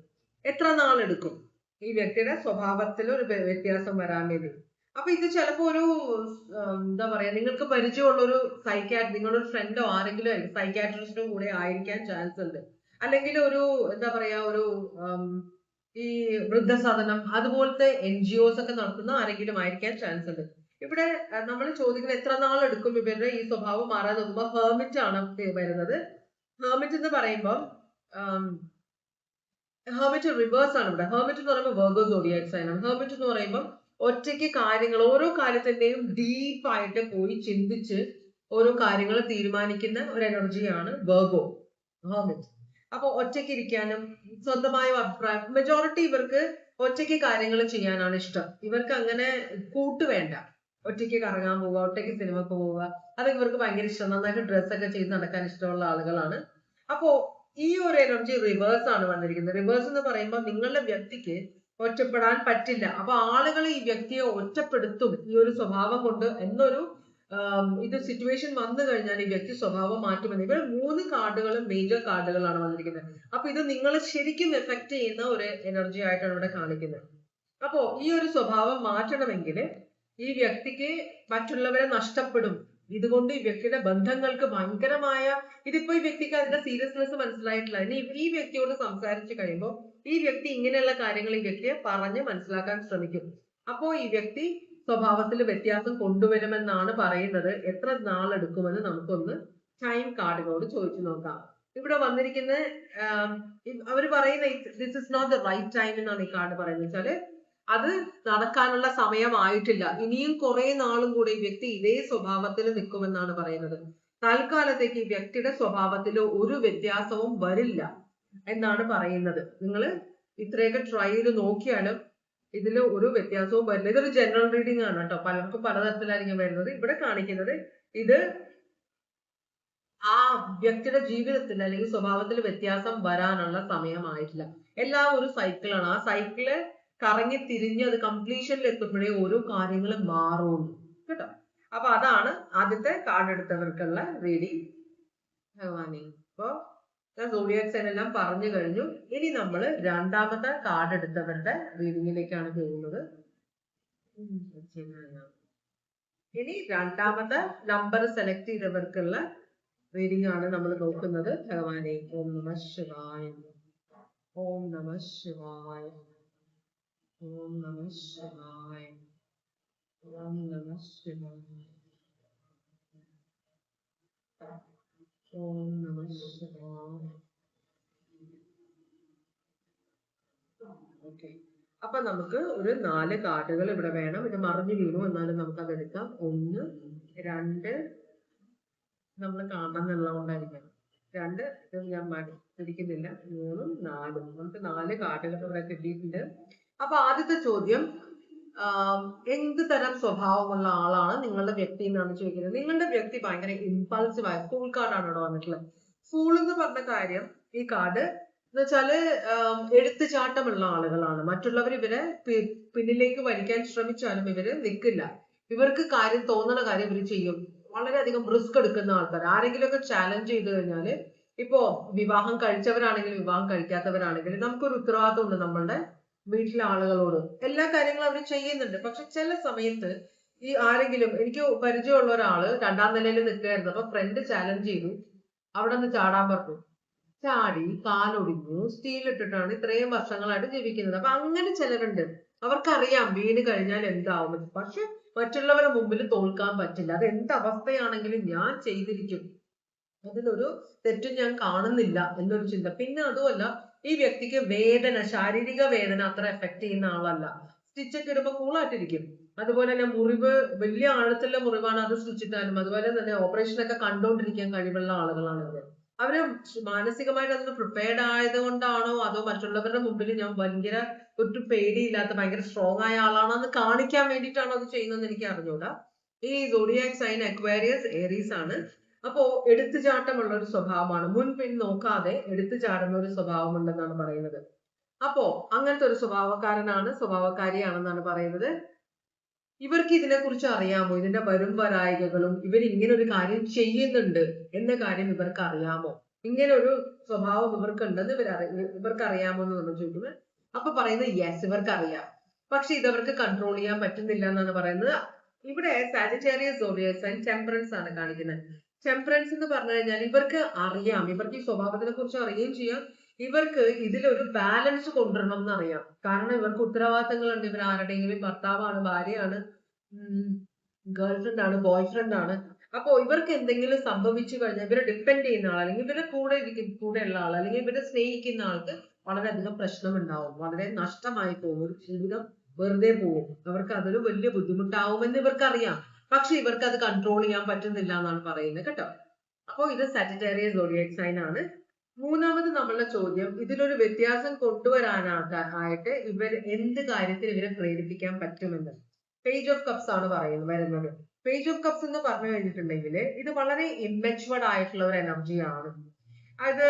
എത്ര നാളെടുക്കും ഈ വ്യക്തിയുടെ സ്വഭാവത്തിൽ ഒരു വ്യത്യാസം വരാൻ വേണ്ടി? അപ്പൊ ഇത് ചിലപ്പോ ഒരു എന്താ പറയാ, നിങ്ങൾക്ക് പരിചയമുള്ള ഒരു നിങ്ങളുടെ ഫ്രണ്ടോ ആരെങ്കിലും ആയിരിക്കും, സൈക്കാട്രിസ്റ്റും കൂടെ ആയിരിക്കാൻ ചാൻസ് ഉണ്ട്. അല്ലെങ്കിൽ ഒരു എന്താ പറയാ, ഒരു ഈ വൃദ്ധസദനം അതുപോലത്തെ NGOs ഒക്കെ നടത്തുന്ന ആരെങ്കിലും ആയിരിക്കാൻ ചാൻസ് ഉണ്ട്. ഇവിടെ നമ്മൾ ചോദിക്കുന്നത് എത്ര നാൾ എടുക്കും ഇവരുടെ ഈ സ്വഭാവം മാറാൻ നോക്കുമ്പോൾ ഹെർമിറ്റ് ആണ് വരുന്നത്. ഹെർമിറ്റ് എന്ന് പറയുമ്പോൾ ഹെർമിറ്റ് റിവേഴ്സ് ആണ് ഇവിടെ. ഹെർമിറ്റ് എന്ന് പറയുമ്പോൾ വെർഗോ സോഡിയാക് സൈൻ ആണ്. ഹെർമിറ്റ് എന്ന് പറയുമ്പോൾ ഒറ്റയ്ക്ക് കാര്യങ്ങൾ, ഓരോ കാര്യത്തിന്റെയും ഡീപ്പായിട്ട് പോയി ചിന്തിച്ച് ഓരോ കാര്യങ്ങൾ തീരുമാനിക്കുന്ന ഒരു എനർജിയാണ് വെർഗോ, ഹെർമിറ്റ്. അപ്പൊ ഒറ്റയ്ക്ക് ഇരിക്കാനും സ്വന്തമായ അഭിപ്രായം, മെജോറിറ്റി ഇവർക്ക് ഒറ്റയ്ക്ക് കാര്യങ്ങൾ ചെയ്യാനാണ് ഇഷ്ടം. ഇവർക്ക് അങ്ങനെ കൂട്ട് വേണ്ട. ഒറ്റയ്ക്ക് കറങ്ങാൻ പോവുക, ഒറ്റയ്ക്ക് സിനിമക്ക് പോവുക, അതൊക്കെ ഇവർക്ക് ഭയങ്കര ഇഷ്ടം. നന്നായിട്ട് ഡ്രസ്സൊക്കെ ചെയ്ത് നടക്കാൻ ഇഷ്ടമുള്ള ആളുകളാണ്. അപ്പോ ഈ ഒരു എനർജി റിവേഴ്സ് ആണ് വന്നിരിക്കുന്നത്. റിവേഴ്സ് എന്ന് പറയുമ്പോൾ നിങ്ങളുടെ വ്യക്തിക്ക് ഒറ്റപ്പെടാൻ പറ്റില്ല. അപ്പൊ ആളുകൾ ഈ വ്യക്തിയെ ഒറ്റപ്പെടുത്തും ഈ ഒരു സ്വഭാവം കൊണ്ട് എന്നൊരു ഇത് സിറ്റുവേഷൻ വന്നു കഴിഞ്ഞാൽ ഈ വ്യക്തി സ്വഭാവം മാറ്റുമെന്ന്. ഇവർ 3 കാർഡുകളും മേജർ കാർഡുകളാണ് വന്നിരിക്കുന്നത്. അപ്പൊ ഇത് നിങ്ങൾ ശരിക്കും എഫക്ട് ചെയ്യുന്ന ഒരു എനർജി ആയിട്ടാണ് ഇവിടെ കാണിക്കുന്നത്. അപ്പോ ഈ ഒരു സ്വഭാവം മാറ്റണമെങ്കിൽ ഈ വ്യക്തിക്ക് മറ്റുള്ളവരെ നഷ്ടപ്പെടും. ഇതുകൊണ്ട് ഈ വ്യക്തിയുടെ ബന്ധങ്ങൾക്ക് ഭയങ്കരമായ, ഇതിപ്പോ ഈ വ്യക്തിക്ക് അതിന്റെ സീരിയസ്നെസ് മനസ്സിലായിട്ടില്ല. ഇനി ഈ വ്യക്തിയോട് സംസാരിച്ചു കഴിയുമ്പോൾ ഈ വ്യക്തി ഇങ്ങനെയുള്ള കാര്യങ്ങൾ ഈ വ്യക്തിയെ പറഞ്ഞ് മനസ്സിലാക്കാൻ ശ്രമിക്കും. അപ്പോ ഈ വ്യക്തി സ്വഭാവത്തിൽ വ്യത്യാസം കൊണ്ടുവരുമെന്നാണ് പറയുന്നത്. എത്ര നാളെടുക്കുമെന്ന് നമുക്കൊന്ന് ടൈം കാർഡിനോട് ചോദിച്ചു നോക്കാം. ഇവിടെ വന്നിരിക്കുന്ന അവര് പറയുന്ന this is not the right time എന്നാണ് ഈ കാർഡ് പറയുന്നത്. വെച്ചാല് അത് നടക്കാനുള്ള സമയമായിട്ടില്ല, ഇനിയും കുറെ നാളും കൂടി ഈ വ്യക്തി ഇതേ സ്വഭാവത്തിൽ നിൽക്കുമെന്നാണ് പറയുന്നത്. തൽക്കാലത്തേക്ക് ഈ വ്യക്തിയുടെ സ്വഭാവത്തിൽ ഒരു വ്യത്യാസവും വരില്ല എന്നാണ് പറയുന്നത്. നിങ്ങൾ ഇത്രയൊക്കെ ട്രൈ ചെയ്ത് നോക്കിയാലും ഇതിൽ ഒരു വ്യത്യാസവും വരില്ല. ഇതൊരു ജനറൽ റീഡിംഗ് ആണ് കേട്ടോ, പലർക്കും പലതരത്തിലായിരിക്കും വരുന്നത്. ഇവിടെ കാണിക്കുന്നത് ഇത് ആ വ്യക്തിയുടെ ജീവിതത്തിൽ അല്ലെങ്കിൽ സ്വഭാവത്തിൽ വ്യത്യാസം വരാനുള്ള സമയമായിട്ടില്ല. എല്ലാം ഒരു സൈക്കിളാണ്. ആ സൈക്കിള് കറങ്ങി തിരിഞ്ഞ് അത് കംപ്ലീഷനിൽ എത്തുമ്പോഴേ ഓരോ കാര്യങ്ങളും മാറുള്ളൂ കേട്ടോ. അപ്പൊ അതാണ് ആദ്യത്തെ കാർഡ് എടുത്തവർക്കുള്ള റീഡിങ്. ഭഗവാനെ, അപ്പൊ സോഡിയാക് സൈൻ എല്ലാം പറഞ്ഞു കഴിഞ്ഞു. ഇനി നമ്മൾ രണ്ടാമത്തെ കാർഡ് എടുത്തവരുടെ റീഡിങ്ങിലേക്കാണ് പോകുന്നത്. ഇനി രണ്ടാമത്തെ നമ്പർ സെലക്ട് ചെയ്തവർക്കുള്ള റീഡിംഗ് ആണ് നമ്മൾ നോക്കുന്നത്. ഭഗവാനെ, ഓം നമ ശിവായ, ഓം നമ ശിവായ, ഓം നമ ശിവായ, ഓം നമ ശിവായ, ഓം നമ ശിവായ. ഓക്കെ, അപ്പൊ നമുക്ക് ഒരു 4 കാർഡുകൾ ഇവിടെ വേണം. ഇത് മറിഞ്ഞു വീണു, എന്നാലും നമുക്ക് അത് എടുക്കാം. 1, 2 നമ്മൾ കാണുന്നുള്ള കൊണ്ടായിരിക്കണം. 2 ഇത് ഞാൻ പിടിക്കുന്നില്ല. 3, 4 നമുക്ക് 4 കാർഡുകൾ ഇവിടെ കിട്ടിയിട്ടുണ്ട്. അപ്പൊ ആദ്യത്തെ ചോദ്യം, എന്ത് തരം സ്വഭാവമുള്ള ആളാണ് നിങ്ങളുടെ വ്യക്തി എന്നാണ് ചോദിക്കുന്നത്. നിങ്ങളുടെ വ്യക്തി ഭയങ്കര ഇമ്പൾസീവ് ആയ ഫൂൾ കാർഡാണ് ഇവിടെ വന്നിട്ടുള്ളത്. ഫൂൾ എന്ന് പറഞ്ഞ കാര്യം, ഈ കാർഡ് എന്ന് വെച്ചാല് എടുത്തുചാട്ടമുള്ള ആളുകളാണ്. മറ്റുള്ളവർ ഇവരെ പിന്നിലേക്ക് വലിക്കാൻ ശ്രമിച്ചാലും ഇവര് നിൽക്കില്ല. ഇവർക്ക് തോന്നുന്ന കാര്യം ഇവർ ചെയ്യും. വളരെയധികം റിസ്ക് എടുക്കുന്ന ആൾക്കാർ. ആരെങ്കിലും ഒക്കെ ചാലഞ്ച് ചെയ്ത് കഴിഞ്ഞാല്, ഇപ്പോ വിവാഹം കഴിച്ചവരാണെങ്കിലും വിവാഹം കഴിക്കാത്തവരാണെങ്കിലും നമുക്കൊരു ഉത്തരവാദിത്വം ഉണ്ട് നമ്മളുടെ വീട്ടിലെ ആളുകളോട്. എല്ലാ കാര്യങ്ങളും അവർ ചെയ്യുന്നുണ്ട്. പക്ഷെ ചില സമയത്ത് ഈ ആരെങ്കിലും, എനിക്ക് പരിചയമുള്ള ഒരാള് 2ാം നിലയിൽ നിൽക്കുകയായിരുന്നു. അപ്പൊ ഫ്രണ്ട് ചാലഞ്ച് ചെയ്തു, അവിടെ നിന്ന് ചാടാൻ പറഞ്ഞു. ചാടി കാലൊടിഞ്ഞു. സ്റ്റീൽ ഇട്ടിട്ടാണ് ഇത്രയും വർഷങ്ങളായിട്ട് ജീവിക്കുന്നത്. അപ്പൊ അങ്ങനെ ചിലരുണ്ട്. അവർക്കറിയാം വീണ് കഴിഞ്ഞാൽ എന്താവും. പക്ഷെ മറ്റുള്ളവരുടെ മുമ്പിൽ തോൽക്കാൻ പറ്റില്ല. അത് എന്ത് അവസ്ഥയാണെങ്കിലും ഞാൻ ചെയ്തിരിക്കും, അതിലൊരു തെറ്റും ഞാൻ കാണുന്നില്ല എന്നൊരു ചിന്ത. പിന്നെ അതുമല്ല, ഈ വ്യക്തിക്ക് വേദന, ശാരീരിക വേദന അത്ര എഫക്ട് ചെയ്യുന്ന ആളല്ല. സ്റ്റിച്ചൊക്കെ ഇടുമ്പോൾ കൂളായിട്ടിരിക്കും. അതുപോലെ തന്നെ മുറിവ്, വലിയ ആഴത്തുള്ള മുറിവാണ്, അത് സ്റ്റിച്ചിട്ടാലും. അതുപോലെ തന്നെ ഓപ്പറേഷൻ ഒക്കെ കണ്ടുകൊണ്ടിരിക്കാൻ കഴിവുള്ള ആളുകളാണ് ഇവർ. അവര് മാനസികമായിട്ട് അതിന് പ്രിപ്പയർഡ് ആയത് കൊണ്ടാണോ അതോ മറ്റുള്ളവരുടെ മുമ്പിൽ ഞാൻ ഭയങ്കര ഒട്ടും പേടിയില്ലാത്ത ഭയങ്കര സ്ട്രോങ് ആയ ആളാണെന്ന് കാണിക്കാൻ വേണ്ടിയിട്ടാണോ അത് ചെയ്യുന്നതെന്ന് എനിക്ക് അറിഞ്ഞൂടാ. ഈ സോഡിയാക് സൈൻ അക്വേറിയസ്, ഏരീസ് ആണ്. അപ്പോ എടുത്തുചാട്ടമുള്ള ഒരു സ്വഭാവമാണ്. മുൻപിൻ നോക്കാതെ എടുത്തു ചാടുന്ന ഒരു സ്വഭാവം ഉണ്ടെന്നാണ് പറയുന്നത്. അപ്പോ അങ്ങനത്തെ ഒരു സ്വഭാവക്കാരിയാണെന്നാണ് പറയുന്നത്. ഇവർക്ക് ഇതിനെ കുറിച്ച് അറിയാമോ? ഇതിന്റെ വരും വരായികകളും ഇവർ ഇങ്ങനെ ഒരു കാര്യം ചെയ്യുന്നുണ്ട് എന്ന കാര്യം ഇവർക്ക് അറിയാമോ? ഇങ്ങനെ ഒരു സ്വഭാവം ഇവർക്ക് ഉണ്ടെന്ന് ഇവർക്ക് അറിയാമോ എന്ന് നമ്മൾ ചോദിക്കുന്നത്. അപ്പൊ പറയുന്നത് യെസ്, ഇവർക്ക് അറിയാം. പക്ഷെ ഇതവർക്ക് കൺട്രോൾ ചെയ്യാൻ പറ്റുന്നില്ല എന്നാണ് പറയുന്നത്. ഇവിടെ സാജിറ്റേറിയസ് സോഡിയാക് സൈൻ ടെമ്പറൻസ് ആണ് കാണിക്കുന്നത്. ടെമ്പറൻസ് എന്ന് പറഞ്ഞു കഴിഞ്ഞാൽ ഇവർക്ക് അറിയാം, ഇവർക്ക് ഈ സ്വഭാവത്തിനെ കുറിച്ച് അറിയുകയും ചെയ്യാം. ഇവർക്ക് ഇതിലൊരു ബാലൻസ് കൊണ്ടുവരണം എന്നറിയാം. കാരണം ഇവർക്ക് ഉത്തരവാദിത്തങ്ങളുണ്ട്. ഇവർ ആരുടെയെങ്കിലും ഭർത്താവാണ്, ഭാര്യയാണ്, ഗേൾഫ്രണ്ട് ആണ്, ബോയ് ഫ്രണ്ട് ആണ്. അപ്പോ ഇവർക്ക് എന്തെങ്കിലും സംഭവിച്ചു കഴിഞ്ഞാൽ ഇവരെ ഡിപ്പെൻഡ് ചെയ്യുന്ന ആൾ, അല്ലെങ്കിൽ ഇവരെ കൂടെയുള്ള ആൾ, അല്ലെങ്കിൽ ഇവരെ സ്നേഹിക്കുന്ന ആൾക്ക് വളരെയധികം പ്രശ്നം ഉണ്ടാവും. വളരെ നഷ്ടമായി പോകും. ഒരു ജീവിതം വെറുതെ പോകും. അവർക്ക് അതൊരു വലിയ ബുദ്ധിമുട്ടാവുമെന്ന് ഇവർക്കറിയാം. പക്ഷെ ഇവർക്ക് അത് കൺട്രോൾ ചെയ്യാൻ പറ്റുന്നില്ല എന്നാണ് പറയുന്നത് കേട്ടോ. അപ്പോ ഇത് സാജിറ്റേറിയസ് സോഡിയാക് സൈൻ ആണ്. മൂന്നാമത് നമ്മളുടെ ചോദ്യം, ഇതിലൊരു വ്യത്യാസം കൊണ്ടുവരാനായിട്ട് ഇവർ എന്ത് കാര്യത്തിൽ ഇവരെ പ്രേരിപ്പിക്കാൻ പറ്റുമെന്ന്. പേജ് ഓഫ് കപ്സ് ആണ് വരുന്നത്. പേജ് ഓഫ് കപ്സ് എന്ന് പറഞ്ഞു കഴിഞ്ഞിട്ടുണ്ടെങ്കിൽ ഇത് വളരെ ഇമ്മച്ചുവർഡ് ആയിട്ടുള്ള ഒരു എനർജിയാണ്. അത്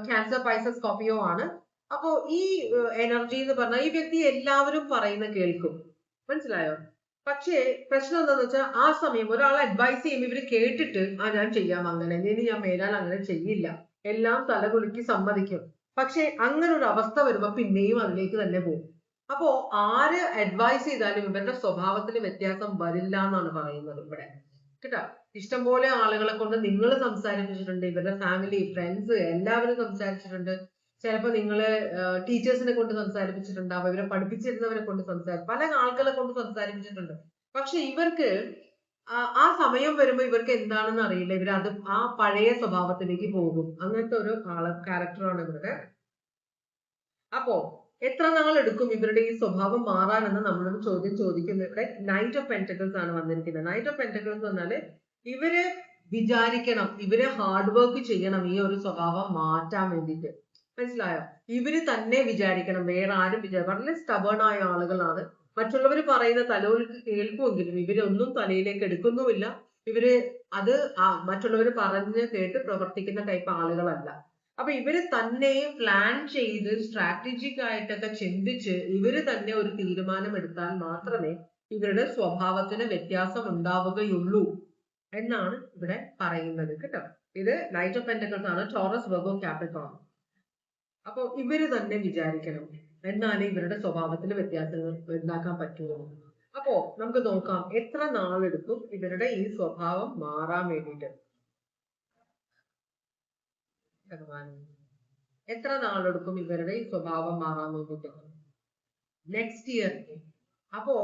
ക്യാൻസർ, പൈസസ്, സ്കോർപിയോ ആണ്. അപ്പോ ഈ എനർജി എന്ന് പറഞ്ഞാൽ ഈ വ്യക്തി എല്ലാവരും പറയുന്ന കേൾക്കും. മനസ്സിലായോ? പക്ഷേ പ്രശ്നം എന്താന്ന് വെച്ചാൽ ആ സമയം ഒരാളെ അഡ്വൈസ് ചെയ്യുമ്പോൾ ഇവര് കേട്ടിട്ട് ഞാൻ ചെയ്യാം അങ്ങനെ, ഇനി ഞാൻ മേലാൽ അങ്ങനെ ചെയ്യില്ല, എല്ലാം തലകുലുക്കി സമ്മതിക്കും. പക്ഷെ അങ്ങനെ ഒരു അവസ്ഥ വരുമ്പോ പിന്നെയും അതിലേക്ക് തന്നെ പോകും. അപ്പോ ആര് അഡ്വൈസ് ചെയ്താലും ഇവരുടെ സ്വഭാവത്തിൽ വ്യത്യാസം വരില്ല എന്നാണ് പറയുന്നത് ഇവിടെ കേട്ടോ. ഇഷ്ടംപോലെ ആളുകളെ കൊണ്ട് നിങ്ങൾ സംസാരിപ്പിച്ചിട്ടുണ്ട്. ഇവരുടെ ഫാമിലി, ഫ്രണ്ട്സ് എല്ലാവരും സംസാരിച്ചിട്ടുണ്ട്. ചിലപ്പോ നിങ്ങള് ടീച്ചേഴ്സിനെ കൊണ്ട് സംസാരിപ്പിച്ചിട്ടുണ്ടാവും, ഇവരെ പഠിപ്പിച്ചിരുന്നവരെ കൊണ്ട് പല ആളുകളെ കൊണ്ട് സംസാരിപ്പിച്ചിട്ടുണ്ട്. പക്ഷെ ഇവർക്ക് ആ സമയം വരുമ്പോ ഇവർക്ക് എന്താണെന്ന് അറിയില്ല. ഇവർ അത് ആ പഴയ സ്വഭാവത്തിലേക്ക് പോകും. അങ്ങനത്തെ ഒരു ക്യാരക്ടറാണ് ഇവരുടെ. അപ്പോ എത്ര നാൾ എടുക്കും ഇവരുടെ ഈ സ്വഭാവം മാറാനെന്ന് നമ്മളൊരു ചോദ്യം ചോദിക്കുന്നത്. ഇവിടെ നൈറ്റ് ഓഫ് പെന്റക്കിൾസ് ആണ് വന്നിരിക്കുന്നത്. നൈറ്റ് ഓഫ് പെന്റക്കിൾസ് എന്ന് പറഞ്ഞാല് ഇവര് വിചാരിക്കണം, ഇവര് ഹാർഡ് വർക്ക് ചെയ്യണം ഈ ഒരു സ്വഭാവം മാറ്റാൻ വേണ്ടിയിട്ട്. മനസ്സിലായോ? ഇവര് തന്നെ വിചാരിക്കണം, വേറെ ആരും വളരെ സ്റ്റബേൺ ആയ ആളുകളാണ്. മറ്റുള്ളവർ പറയുന്ന തലയിലേക്ക് കേൾക്കുമെങ്കിലും ഇവരൊന്നും തലയിലേക്ക് എടുക്കുന്നുമില്ല. ഇവര് അത് മറ്റുള്ളവർ പറഞ്ഞ് കേട്ട് പ്രവർത്തിക്കുന്ന ടൈപ്പ് ആളുകളല്ല. അപ്പൊ ഇവര് തന്നെ പ്ലാൻ ചെയ്ത് സ്ട്രാറ്റജിക് ആയിട്ടൊക്കെ ചിന്തിച്ച് ഇവര് തന്നെ ഒരു തീരുമാനം എടുത്താൽ മാത്രമേ ഇവരുടെ സ്വഭാവത്തിന് വ്യത്യാസം ഉണ്ടാവുകയുള്ളൂ എന്നാണ് ഇവിടെ പറയുന്നത് കേട്ടോ. ഇത് നൈറ്റ് ഓഫ് പെന്റക്കിൾസ് ആണ്, ടോറസ്, വെർഗോ, കാപ്രിക്കോൺ. അപ്പൊ ഇവര് തന്നെ വിചാരിക്കണം എന്നാലേ ഇവരുടെ സ്വഭാവത്തിൽ വ്യത്യാസങ്ങൾ ഉണ്ടാക്കാൻ പറ്റുള്ളൂ. അപ്പോ നമുക്ക് നോക്കാം എത്ര നാളെടുക്കും ഇവരുടെ ഈ സ്വഭാവം മാറാൻ വേണ്ടിയിട്ട്. എത്ര നാളെടുക്കും ഇവരുടെ ഈ സ്വഭാവം മാറാൻ വേണ്ടിയിട്ട്? Next year. അപ്പോ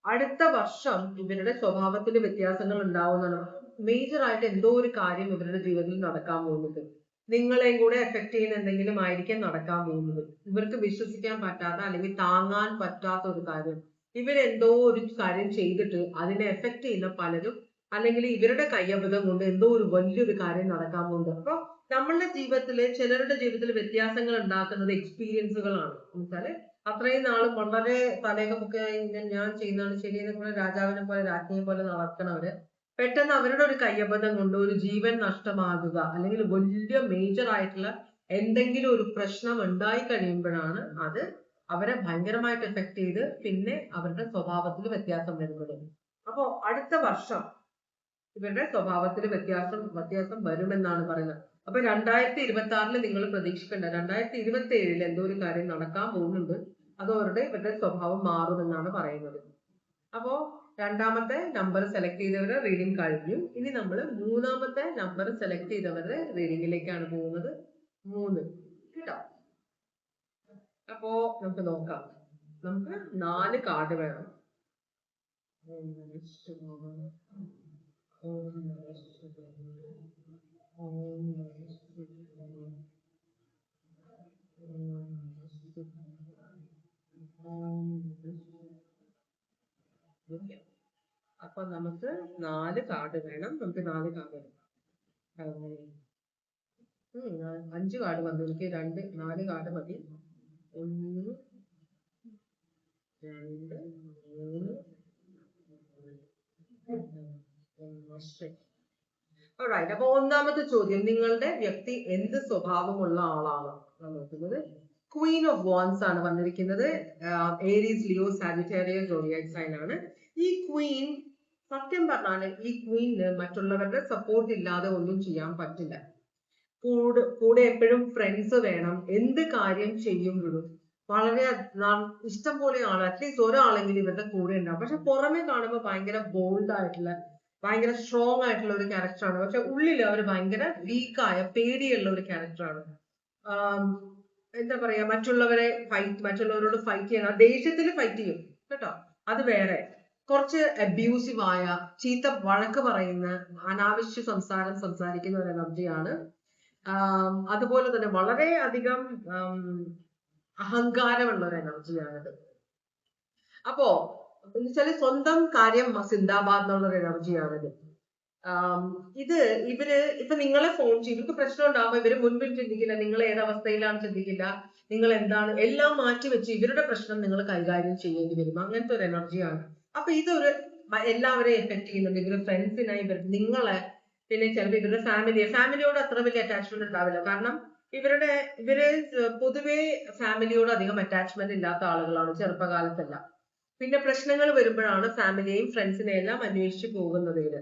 അടുത്ത വർഷം ഇവരുടെ സ്വഭാവത്തിൽ വ്യത്യാസങ്ങൾ ഉണ്ടാവുന്നതാണ്. മേജർ ആയിട്ട് എന്തോ ഒരു കാര്യം ഇവരുടെ ജീവിതത്തിൽ നടക്കാൻ പോകുന്നത്, നിങ്ങളെയും കൂടെ എഫക്ട് ചെയ്യുന്ന എന്തെങ്കിലും ആയിരിക്കും നടക്കാൻ പോകുന്നത്. ഇവർക്ക് വിശ്വസിക്കാൻ പറ്റാത്ത അല്ലെങ്കിൽ താങ്ങാൻ പറ്റാത്ത ഒരു കാര്യം, ഇവരെന്തോ ഒരു കാര്യം ചെയ്തിട്ട് അതിനെ എഫക്ട് ചെയ്യുന്ന പലരും അല്ലെങ്കിൽ ഇവരുടെ കയ്യബദ്ധം കൊണ്ട് എന്തോ ഒരു വലിയൊരു കാര്യം നടക്കാൻ പോകുന്നത്. അപ്പൊ നമ്മളുടെ ജീവിതത്തില് ചിലരുടെ ജീവിതത്തിൽ വ്യത്യാസങ്ങൾ ഉണ്ടാക്കുന്നത് എക്സ്പീരിയൻസുകളാണ്. എന്നുവെച്ചാല് അത്രയും നാളും വളരെ തലയൊക്കെ ഞാൻ ചെയ്യുന്നതാണ് ശരി എന്നൊക്കെ രാജാവിനെ പോലെ രാജ്ഞിയെ പോലെ നടക്കണവര് പെട്ടെന്ന് അവരുടെ ഒരു കയ്യബദ്ധം കൊണ്ട് ഒരു ജീവൻ നഷ്ടമാകുക അല്ലെങ്കിൽ വലിയ മേജർ ആയിട്ടുള്ള എന്തെങ്കിലും ഒരു പ്രശ്നം ഉണ്ടായി കഴിയുമ്പോഴാണ് അത് അവരെ ഭയങ്കരമായിട്ട് എഫക്ട് ചെയ്ത് പിന്നെ അവരുടെ സ്വഭാവത്തിൽ വ്യത്യാസം വരുന്നത്. അപ്പോ അടുത്ത വർഷം ഇവരുടെ സ്വഭാവത്തിൽ വ്യത്യാസം വരുമെന്നാണ് പറയുന്നത്. അപ്പൊ 2026 നിങ്ങൾ പ്രതീക്ഷിക്കേണ്ട, 2027 എന്തോ ഒരു കാര്യം നടക്കാൻ പോകുന്നുണ്ട്, അതോടെ ഇവരുടെ സ്വഭാവം മാറുമെന്നാണ് പറയുന്നത്. അപ്പോ രണ്ടാമത്തെ നമ്പർ സെലക്ട് ചെയ്തവരുടെ റീഡിംഗ് കഴിഞ്ഞു. ഇനി നമ്മൾ മൂന്നാമത്തെ നമ്പർ സെലക്ട് ചെയ്തവരുടെ റീഡിംഗിലേക്കാണ് പോകുന്നത്. 3 കേട്ടോ. അപ്പോ നമുക്ക് നോക്കാം. നമുക്ക് 4 കാർഡ് വേണം. അപ്പൊ നമുക്ക് 4 കാർഡ് വേണം. നമുക്ക് 4 കാർഡ് വേണം. 5 കാർഡ് വന്നു. എനിക്ക് 4 കാർഡ് മതി. 1 2 3 Alright. അപ്പൊ ഒന്നാമത്തെ ചോദ്യം, നിങ്ങളുടെ വ്യക്തി എന്ത് സ്വഭാവമുള്ള ആളാണ് നോക്കുന്നത്. ക്വീൻ ഓഫ് വാൻസ് ആണ് വന്നിരിക്കുന്നത്. Aries, Leo, Sagittarius zodiac sign ആണ്. ഈ ക്വീൻ സത്യം പറഞ്ഞാല് ഈ ക്വീനിന് മറ്റുള്ളവരുടെ സപ്പോർട്ട് ഇല്ലാതെ ഒന്നും ചെയ്യാൻ പറ്റില്ല. കൂടെ എപ്പോഴും ഫ്രണ്ട്സ് വേണം. എന്ത് കാര്യം ചെയ്യുമ്പോഴും വളരെ ഇഷ്ടം പോലെ ആൾ, അറ്റ്ലീസ്റ്റ് ഒരാളെങ്കിലും ഇവരുടെ കൂടെ ഉണ്ടാവും. പക്ഷെ പുറമെ കാണുമ്പോൾ ഭയങ്കര ബോൾഡ് ആയിട്ടുള്ള ഭയങ്കര സ്ട്രോങ് ആയിട്ടുള്ള ഒരു ക്യാരക്ടറാണ്. പക്ഷെ ഉള്ളിൽ അവർ ഭയങ്കര വീക്കായ പേടിയുള്ള ഒരു ക്യാരക്ടറാണ്. എന്താ പറയാ, മറ്റുള്ളവരോട് ഫൈറ്റ് ചെയ്യണം, ദേഷ്യത്തിൽ ഫൈറ്റ് ചെയ്യും കേട്ടോ, അത് വേറെ. കുറച്ച് അബ്യൂസീവ് ആയ, ചീത്ത വഴക്ക് പറയുന്ന, അനാവശ്യ സംസാരിക്കുന്ന ഒരു എനർജിയാണ്. അതുപോലെ തന്നെ വളരെ അധികം അഹങ്കാരമുള്ള ഒരു എനർജിയാണിത്. അപ്പോ എന്നുവെച്ചാല് സ്വന്തം കാര്യം സിന്ദാബാദ് എന്നുള്ള ഒരു എനർജിയാണിത്. ഇപ്പൊ നിങ്ങളെ ഫോൺ ചെയ്യും, ഇവർക്ക് പ്രശ്നം ഉണ്ടാകുമ്പോൾ ഇവര് മുൻപിൽ ചിന്തിക്കില്ല, നിങ്ങൾ ഏതവസ്ഥയിലാണ് ചിന്തിക്കില്ല, നിങ്ങൾ എന്താണ്, എല്ലാം മാറ്റി വെച്ച് ഇവരുടെ പ്രശ്നം നിങ്ങൾ കൈകാര്യം ചെയ്യേണ്ടി വരും. അങ്ങനത്തെ ഒരു എനർജിയാണ്. അപ്പൊ ഇതൊരു എല്ലാവരെയും എഫക്ട് ചെയ്യുന്നുണ്ട്. ഇവരുടെ ഫ്രണ്ട്സിനെ, നിങ്ങളെ, പിന്നെ ചിലപ്പോൾ ഇവരുടെ ഫാമിലിയോട് അത്ര വലിയ അറ്റാച്ച്മെന്റ് ഉണ്ടാവില്ല. കാരണം ഇവര് പൊതുവെ ഫാമിലിയോട് അധികം അറ്റാച്ച്മെന്റ് ഇല്ലാത്ത ആളുകളാണ് ചെറുപ്പകാലത്തെല്ലാം. പിന്നെ പ്രശ്നങ്ങൾ വരുമ്പോഴാണ് ഫാമിലിയെയും ഫ്രണ്ട്സിനെയും എല്ലാം അന്വേഷിച്ച് പോകുന്നത് ഇവര്.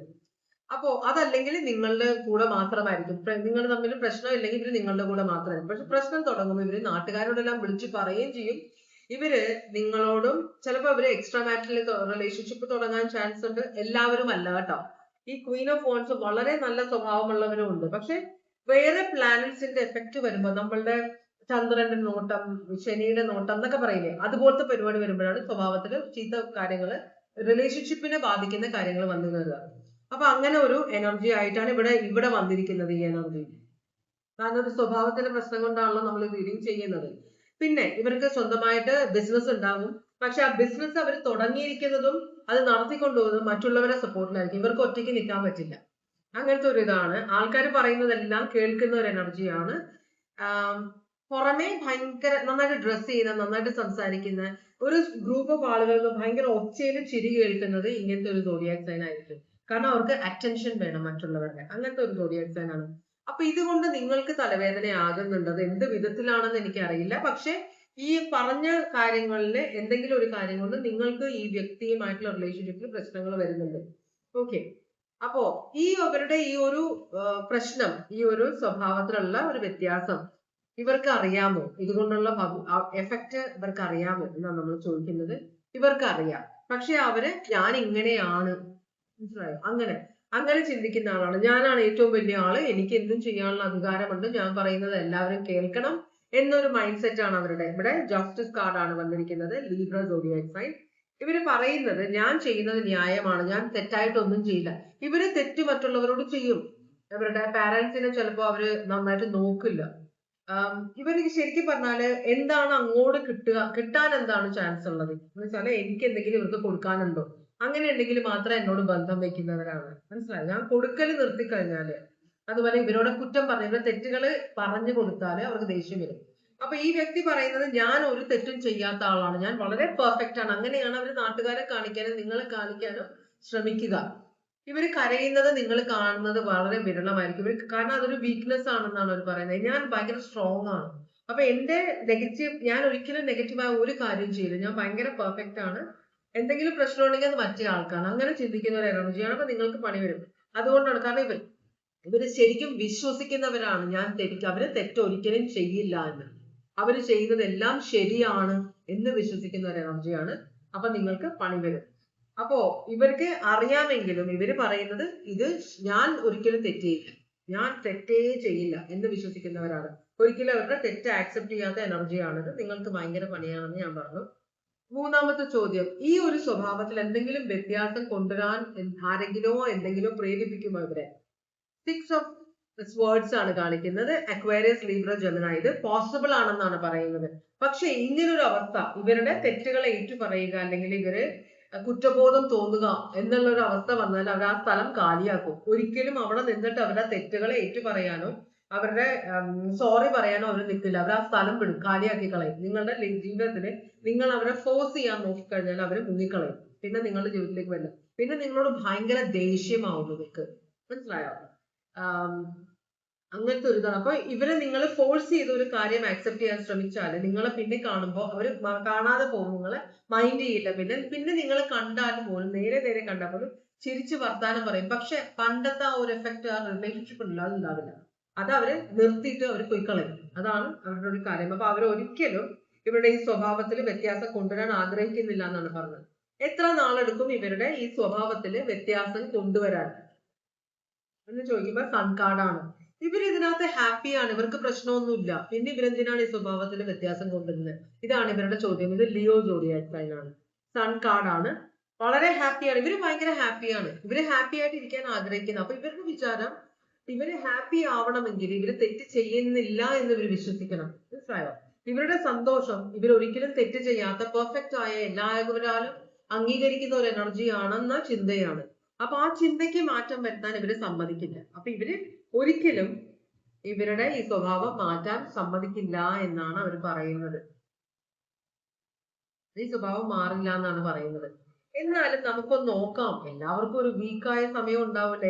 അപ്പോ അതല്ലെങ്കിൽ നിങ്ങളുടെ കൂടെ മാത്രമായിരിക്കും. നിങ്ങൾ തമ്മിൽ പ്രശ്നം ഇല്ലെങ്കിൽ ഇവര് നിങ്ങളുടെ കൂടെ മാത്രമായിരിക്കും. പക്ഷെ പ്രശ്നം തുടങ്ങുമ്പോൾ ഇവര് നാട്ടുകാരോടെല്ലാം വിളിച്ച് പറയുകയും ചെയ്യും. ഇവര് നിങ്ങളോടും ചിലപ്പോൾ അവര് എക്സ്ട്രാ മാരിറ്റൽ റിലേഷൻഷിപ്പ് തുടങ്ങാൻ ചാൻസ് ഉണ്ട്. എല്ലാവരും അല്ല കേട്ടോ. ഈ ക്വീൻ ഓഫ് വാൻസ് വളരെ നല്ല സ്വഭാവമുള്ളവരും ഉണ്ട്. പക്ഷെ വേറെ പ്ലാനറ്റ്സിന്റെ എഫക്ട് വരുമ്പോൾ, നമ്മളുടെ ചന്ദ്രന്റെ നോട്ടം, ശനിയുടെ നോട്ടം എന്നൊക്കെ പറയില്ലേ, അതുപോലത്തെ പരിപാടി വരുമ്പോഴാണ് സ്വഭാവത്തിൽ ചീത്ത കാര്യങ്ങള്, റിലേഷൻഷിപ്പിനെ ബാധിക്കുന്ന കാര്യങ്ങൾ വന്നു കയറുക. അപ്പൊ അങ്ങനെ ഒരു എനർജി ആയിട്ടാണ് ഇവിടെ വന്നിരിക്കുന്നത് ഈ എനർജി. കാരണം ഒരു സ്വഭാവത്തിന്റെ പ്രശ്നം കൊണ്ടാണല്ലോ നമ്മൾ റീഡിങ് ചെയ്യുന്നത്. പിന്നെ ഇവർക്ക് സ്വന്തമായിട്ട് ബിസിനസ് ഉണ്ടാകും. പക്ഷെ ആ ബിസിനസ് അവർ തുടങ്ങിയിരിക്കുന്നതും അത് നടത്തിക്കൊണ്ടുപോകുന്നതും മറ്റുള്ളവരുടെ സപ്പോർട്ടിലായിരിക്കും. ഇവർക്ക് ഒറ്റയ്ക്ക് നിൽക്കാൻ പറ്റില്ല. അങ്ങനത്തെ ഒരു ഇതാണ്. ആൾക്കാർ പറയുന്നതെല്ലാം കേൾക്കുന്ന ഒരു എനർജിയാണ്. പുറമെ ഭയങ്കര നന്നായിട്ട് ഡ്രസ് ചെയ്യുന്ന, നന്നായിട്ട് സംസാരിക്കുന്ന ഒരു ഗ്രൂപ്പ് ഓഫ് ആളുകൾക്ക് ഭയങ്കര ഒച്ചയിൽ ചിരി കേൾക്കുന്നത് ഇങ്ങനത്തെ ഒരു സോഡിയാക് സൈൻ ആയിരിക്കും. കാരണം അവർക്ക് അറ്റൻഷൻ വേണം മറ്റുള്ളവരുടെ. അങ്ങനത്തെ ഒരു സോഡിയാക് സൈൻ ആണ്. അപ്പൊ ഇതുകൊണ്ട് നിങ്ങൾക്ക് തലവേദന ആകുന്നുണ്ട്. അത് എന്ത് വിധത്തിലാണെന്ന് എനിക്കറിയില്ല. പക്ഷെ ഈ പറഞ്ഞ കാര്യങ്ങളിൽ എന്തെങ്കിലും ഒരു കാര്യം കൊണ്ട് നിങ്ങൾക്ക് ഈ വ്യക്തിയുമായിട്ടുള്ള റിലേഷൻഷിപ്പിൽ പ്രശ്നങ്ങൾ വരുന്നുണ്ട്. ഓക്കെ, അപ്പോ അവരുടെ ഈ ഒരു പ്രശ്നം, ഈ ഒരു സ്വഭാവത്തിലുള്ള ഒരു വ്യത്യാസം ഇവർക്ക് അറിയാമോ? ഇതുകൊണ്ടുള്ള എഫക്റ്റ് ഇവർക്ക് അറിയാമോ എന്നാണ് നമ്മൾ ചോദിക്കുന്നത്. ഇവർക്ക് അറിയാം, പക്ഷെ അവര് ഞാൻ ഇങ്ങനെയാണ്, മനസ്സിലായോ? അങ്ങനെ ചിന്തിക്കുന്ന ആളാണ്. ഞാനാണ് ഏറ്റവും വലിയ ആള്, എനിക്ക് എന്തും ചെയ്യാനുള്ള അധികാരമുണ്ട്, ഞാൻ പറയുന്നത് എല്ലാവരും കേൾക്കണം എന്നൊരു മൈൻഡ് സെറ്റ് ആണ് അവരുടെ. ഇവിടെ ജസ്റ്റിസ് കാർഡാണ് വന്നിരിക്കുന്നത്, ലീബ്ര സോഡിയാക് സൈൻ. ഇവര് പറയുന്നത് ഞാൻ ചെയ്യുന്നത് ന്യായമാണ്, ഞാൻ തെറ്റായിട്ടൊന്നും ചെയ്യില്ല. ഇവര് തെറ്റ് മറ്റുള്ളവരോട് ചെയ്യും. അവരുടെ പാരന്റ്സിനെ ചിലപ്പോ അവര് നന്നായിട്ട് നോക്കില്ല. ഇവര് ശരിക്കും പറഞ്ഞാല് എന്താണ് അങ്ങോട്ട് കിട്ടാൻ എന്താണ് ചാൻസ് ഉള്ളത് എന്ന് വെച്ചാല് എനിക്ക് എന്തെങ്കിലും ഇവർക്ക് കൊടുക്കാനുണ്ടോ, അങ്ങനെ ഉണ്ടെങ്കിൽ മാത്രം എന്നോട് ബന്ധം വെക്കുന്നവരാണ്. മനസ്സിലായി? ഞാൻ കൊടുക്കല് നിർത്തിക്കഴിഞ്ഞാല്, അതുപോലെ ഇവരോട് കുറ്റം പറഞ്ഞ ഇവരുടെ തെറ്റുകള് പറഞ്ഞു കൊടുത്താല് അവർക്ക് ദേഷ്യം വരും. അപ്പൊ ഈ വ്യക്തി പറയുന്നത് ഞാൻ ഒരു തെറ്റും ചെയ്യാത്ത ആളാണ്, ഞാൻ വളരെ പെർഫെക്റ്റ് ആണ്. അങ്ങനെയാണ് അവർ നാട്ടുകാരെ കാണിക്കാനും നിങ്ങളെ കാണിക്കാനും ശ്രമിക്കുക. ഇവർ കരയുന്നത് നിങ്ങൾ കാണുന്നത് വളരെ വിരളമായിരിക്കും. കാരണം അതൊരു വീക്ക്നെസ് ആണെന്നാണ് അവർ പറയുന്നത്. ഞാൻ ഭയങ്കര സ്ട്രോങ് ആണ്, അപ്പൊ എന്റെ നെഗറ്റീവ്, ഞാൻ ഒരിക്കലും നെഗറ്റീവായ ഒരു കാര്യം ചെയ്യില്ല, ഞാൻ ഭയങ്കര പെർഫെക്റ്റ് ആണ്, എന്തെങ്കിലും പ്രശ്നം ഉണ്ടെങ്കിൽ അത് മറ്റേ ആൾക്കാണ്. അങ്ങനെ ചിന്തിക്കുന്ന ഒരു എനർജിയാണ്. അപ്പൊ നിങ്ങൾക്ക് പണി വരും. അതുകൊണ്ടാണ്, കാരണം ഇവര് ശരിക്കും വിശ്വസിക്കുന്നവരാണ് ഞാൻ അവര് തെറ്റൊരിക്കലും ചെയ്യില്ല എന്ന്, അവര് ചെയ്യുന്നതെല്ലാം ശരിയാണ് എന്ന് വിശ്വസിക്കുന്ന ഒരു എനർജിയാണ്. അപ്പൊ നിങ്ങൾക്ക് പണി വരും. അപ്പോ ഇവർക്ക് അറിയാമെങ്കിലും ഇവര് പറയുന്നത് ഇത് ഞാൻ ഒരിക്കലും തെറ്റിയില്ല, ഞാൻ തെറ്റേ ചെയ്യില്ല എന്ന് വിശ്വസിക്കുന്നവരാണ്. ഒരിക്കലും അവരുടെ തെറ്റ് ആക്സെപ്റ്റ് ചെയ്യാത്ത എനർജിയാണിത്. നിങ്ങൾക്ക് ഭയങ്കര പണിയാണെന്ന് ഞാൻ പറഞ്ഞു. മൂന്നാമത്തെ ചോദ്യം, ഈ ഒരു സ്വഭാവത്തിൽ എന്തെങ്കിലും വ്യത്യാസം കൊണ്ടുവരാൻ ആരെങ്കിലോ എന്തെങ്കിലും പ്രേരിപ്പിക്കുമോ ഇവരെ? 6 ഓഫ് സ്വേർഡ്സ് ആണ് കാണിക്കുന്നത്. Aquarius, Libra, Gemini. ഇത് പോസിബിൾ ആണെന്നാണ് പറയുന്നത്. പക്ഷെ ഇങ്ങനൊരു അവസ്ഥ, ഇവരുടെ തെറ്റുകളെ ഏറ്റു പറയുക അല്ലെങ്കിൽ ഇവര് കുറ്റബോധം തോന്നുക എന്നുള്ള ഒരു അവസ്ഥ വന്നാൽ അവർ ആ സ്ഥലം കാലിയാക്കും. ഒരിക്കലും അവിടെ നിന്നിട്ട് അവരുടെ തെറ്റുകളെ ഏറ്റു പറയാനോ അവരുടെ സോറി പറയാനോ അവർ നിൽക്കില്ല. അവർ ആ സ്ഥലം വിടും, കാലിയാക്കി കളയും. നിങ്ങളുടെ ജീവിതത്തിൽ നിങ്ങൾ അവരെ ഫോഴ്സ് ചെയ്യാൻ നോക്കിക്കഴിഞ്ഞാൽ അവർ മുങ്ങിക്കളയും. പിന്നെ നിങ്ങളുടെ ജീവിതത്തിലേക്ക് വരില്ല. പിന്നെ നിങ്ങളോട് ഭയങ്കര ദേഷ്യമാവും നിങ്ങൾക്ക്. മനസ്സിലായോ? അങ്ങനത്തെ ഒരു ഇതാണ്. അപ്പൊ ഇവരെ നിങ്ങൾ ഫോഴ്സ് ചെയ്ത ഒരു കാര്യം ആക്സെപ്റ്റ് ചെയ്യാൻ ശ്രമിച്ചാൽ നിങ്ങളെ പിന്നെ കാണുമ്പോൾ അവർ കാണാതെ പോകും, നിങ്ങളെ മൈൻഡ് ചെയ്യില്ല. പിന്നെ നിങ്ങൾ കണ്ടാൽ പോലും, നേരെ കണ്ടാൽ പോലും ചിരിച്ച് വർത്താനം പറയും. പക്ഷെ പണ്ടത്തെ ആ ഒരു എഫക്റ്റ് ആ റിലേഷൻഷിപ്പ് ഉണ്ടല്ലോ, അത് ഉണ്ടാവില്ല. അത് അവര് നിർത്തിയിട്ട് അവർ പോയി കളയും. അതാണ് അവരുടെ ഒരു കാര്യം. അപ്പൊ അവർ ഒരിക്കലും ഇവരുടെ ഈ സ്വഭാവത്തിൽ വ്യത്യാസം കൊണ്ടുവരാൻ ആഗ്രഹിക്കുന്നില്ല എന്നാണ് പറഞ്ഞത്. എത്ര നാളെടുക്കും ഇവരുടെ ഈ സ്വഭാവത്തിൽ വ്യത്യാസം കൊണ്ടുവരാൻ എന്ന് ചോദിക്കുമ്പോൾ സൺ കാർഡാണ്. ഇവർ ഇതിനകത്ത് ഹാപ്പിയാണ്, ഇവർക്ക് പ്രശ്നമൊന്നുമില്ല. പിന്നെ ഇവരെന്തിനാണ് ഈ സ്വഭാവത്തിൽ വ്യത്യാസം കൊണ്ടുവരുന്നത്? ഇതാണ് ഇവരുടെ ചോദ്യം. ഇത് ലിയോ സോഡിയാക് സൈൻ ആണ്. സൺ കാർഡാണ്. വളരെ ഹാപ്പിയാണ്, ഇവര് ഭയങ്കര ഹാപ്പിയാണ്, ഇവര് ഹാപ്പി ആയിട്ട് ഇരിക്കാൻ ആഗ്രഹിക്കുന്നത്. അപ്പൊ ഇവരുടെ വിചാരം ഇവര് ഹാപ്പി ആവണമെങ്കിൽ ഇവര് തെറ്റ് ചെയ്യുന്നില്ല എന്ന് ഇവർ വിശ്വസിക്കണം. മനസ്സിലായോ? ഇവരുടെ സന്തോഷം ഇവർ ഒരിക്കലും തെറ്റ് ചെയ്യാത്ത പെർഫെക്റ്റ് ആയ എല്ലാവരാലും അംഗീകരിക്കുന്ന ഒരു എനർജി ആണെന്ന ചിന്തയാണ്. അപ്പൊ ആ ചിന്തയ്ക്ക് മാറ്റം വരുത്താൻ ഇവര് സമ്മതിക്കില്ല. അപ്പൊ ഇവര് ഒരിക്കലും ഇവരുടെ ഈ സ്വഭാവം മാറ്റാൻ സമ്മതിക്കില്ല എന്നാണ് അവർ പറയുന്നത്. ഈ സ്വഭാവം മാറില്ല എന്നാണ് പറയുന്നത്. എന്നാലും നമുക്കൊന്ന് നോക്കാം. എല്ലാവർക്കും ഒരു വീക്കായ സമയം ഉണ്ടാവില്ല.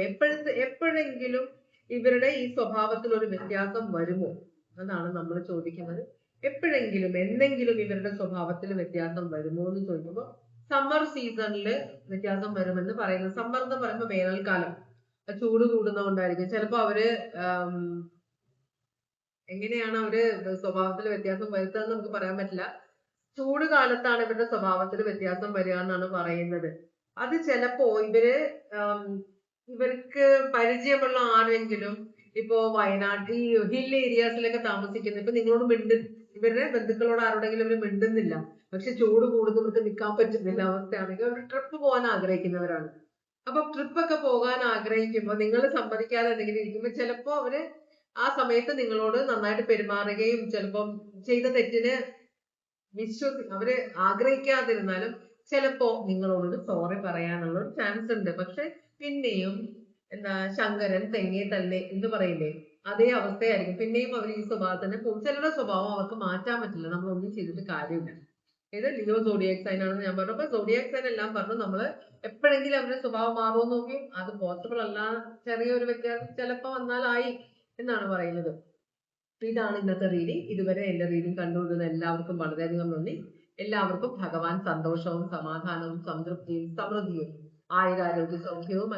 എപ്പോഴെങ്കിലും ഇവരുടെ ഈ സ്വഭാവത്തിൽ ഒരു വ്യത്യാസം വരുമോ എന്നാണ് നമ്മൾ ചോദിക്കുന്നത്. എപ്പോഴെങ്കിലും എന്തെങ്കിലും ഇവരുടെ സ്വഭാവത്തിൽ വ്യത്യാസം വരുമോ എന്ന് ചോദിക്കുമ്പോൾ സമ്മർ സീസണിൽ വ്യത്യാസം വരുമെന്ന് പറയുന്നത്. സമ്മർ എന്ന് പറയുമ്പോൾ വേനൽക്കാലം, ചൂട് കൂടുന്നതുകൊണ്ടായിരിക്കും. ചിലപ്പോ അവര് എങ്ങനെയാണ് അവര് സ്വഭാവത്തിൽ വ്യത്യാസം വരുത്തുക നമുക്ക് പറയാൻ പറ്റില്ല. ചൂട് കാലത്താണ് ഇവരുടെ സ്വഭാവത്തിൽ വ്യത്യാസം വരിക എന്നാണ് പറയുന്നത്. അത് ചിലപ്പോ ഇവർക്ക് പരിചയമുള്ള ആരെങ്കിലും ഇപ്പോ വയനാട് ഈ ഹിൽ ഏരിയാസിലൊക്കെ താമസിക്കുന്ന, ഇപ്പൊ നിങ്ങളോട് ഇവരുടെ ബന്ധുക്കളോട് ആരോടെങ്കിലും ഇവർ മിണ്ടുന്നില്ല, പക്ഷെ ചൂട് കൂടുന്നവർക്ക് നിൽക്കാൻ പറ്റുന്നില്ല അവസ്ഥയാണെങ്കിൽ അവർ ട്രിപ്പ് പോകാൻ ആഗ്രഹിക്കുന്നവരാണ്. അപ്പൊ ട്രിപ്പ് ഒക്കെ പോകാൻ ആഗ്രഹിക്കുമ്പോൾ നിങ്ങൾ സമ്മതിക്കാതെ എന്തെങ്കിലും ഇരിക്കുമ്പോൾ ചിലപ്പോ അവര് ആ സമയത്ത് നിങ്ങളോട് നന്നായിട്ട് പെരുമാറുകയും ചിലപ്പം ചെയ്ത തെറ്റിന് അവര് ആഗ്രഹിക്കാതിരുന്നാലും ചിലപ്പോ നിങ്ങളോട് സോറി പറയാനുള്ള ഒരു ചാൻസ് ഉണ്ട്. പക്ഷെ പിന്നെയും എന്താ ശങ്കരൻ തെങ്ങേ തന്നെ എന്ന് പറയില്ലേ, അതേ അവസ്ഥയായിരിക്കും. പിന്നെയും അവർ ഈ സ്വഭാവത്തിന് പോകും. ചിലരുടെ സ്വഭാവം അവർക്ക് മാറ്റാൻ പറ്റില്ല, നമ്മൾ ഒന്നും ചെയ്തിട്ട് കാര്യമില്ല. ഇത് ലിയോ സോഡിയാക് സൈൻ ആണെന്ന് ഞാൻ പറഞ്ഞു. അപ്പൊ സോഡിയാക് സൈൻ എല്ലാം പറഞ്ഞു. നമ്മള് എപ്പോഴെങ്കിലും അവരുടെ സ്വഭാവം മാറുമോ നോക്കി, അത് പോസിബിൾ അല്ല, ചെറിയൊരു വ്യത്യാസം ചിലപ്പോ വന്നാലായി എന്നാണ് പറയുന്നത്. ഇതാണ് ഇന്നത്തെ റീഡിംഗ്. ഇതുവരെ എന്റെ റീഡിംഗ് കണ്ടുകൊണ്ടിരുന്ന എല്ലാവർക്കും വളരെയധികം നന്ദി. എല്ലാവർക്കും ഭഗവാൻ സന്തോഷവും സമാധാനവും സംതൃപ്തിയും സമൃദ്ധിയും ആയുരാരോഗ്യ സൗഖ്യവും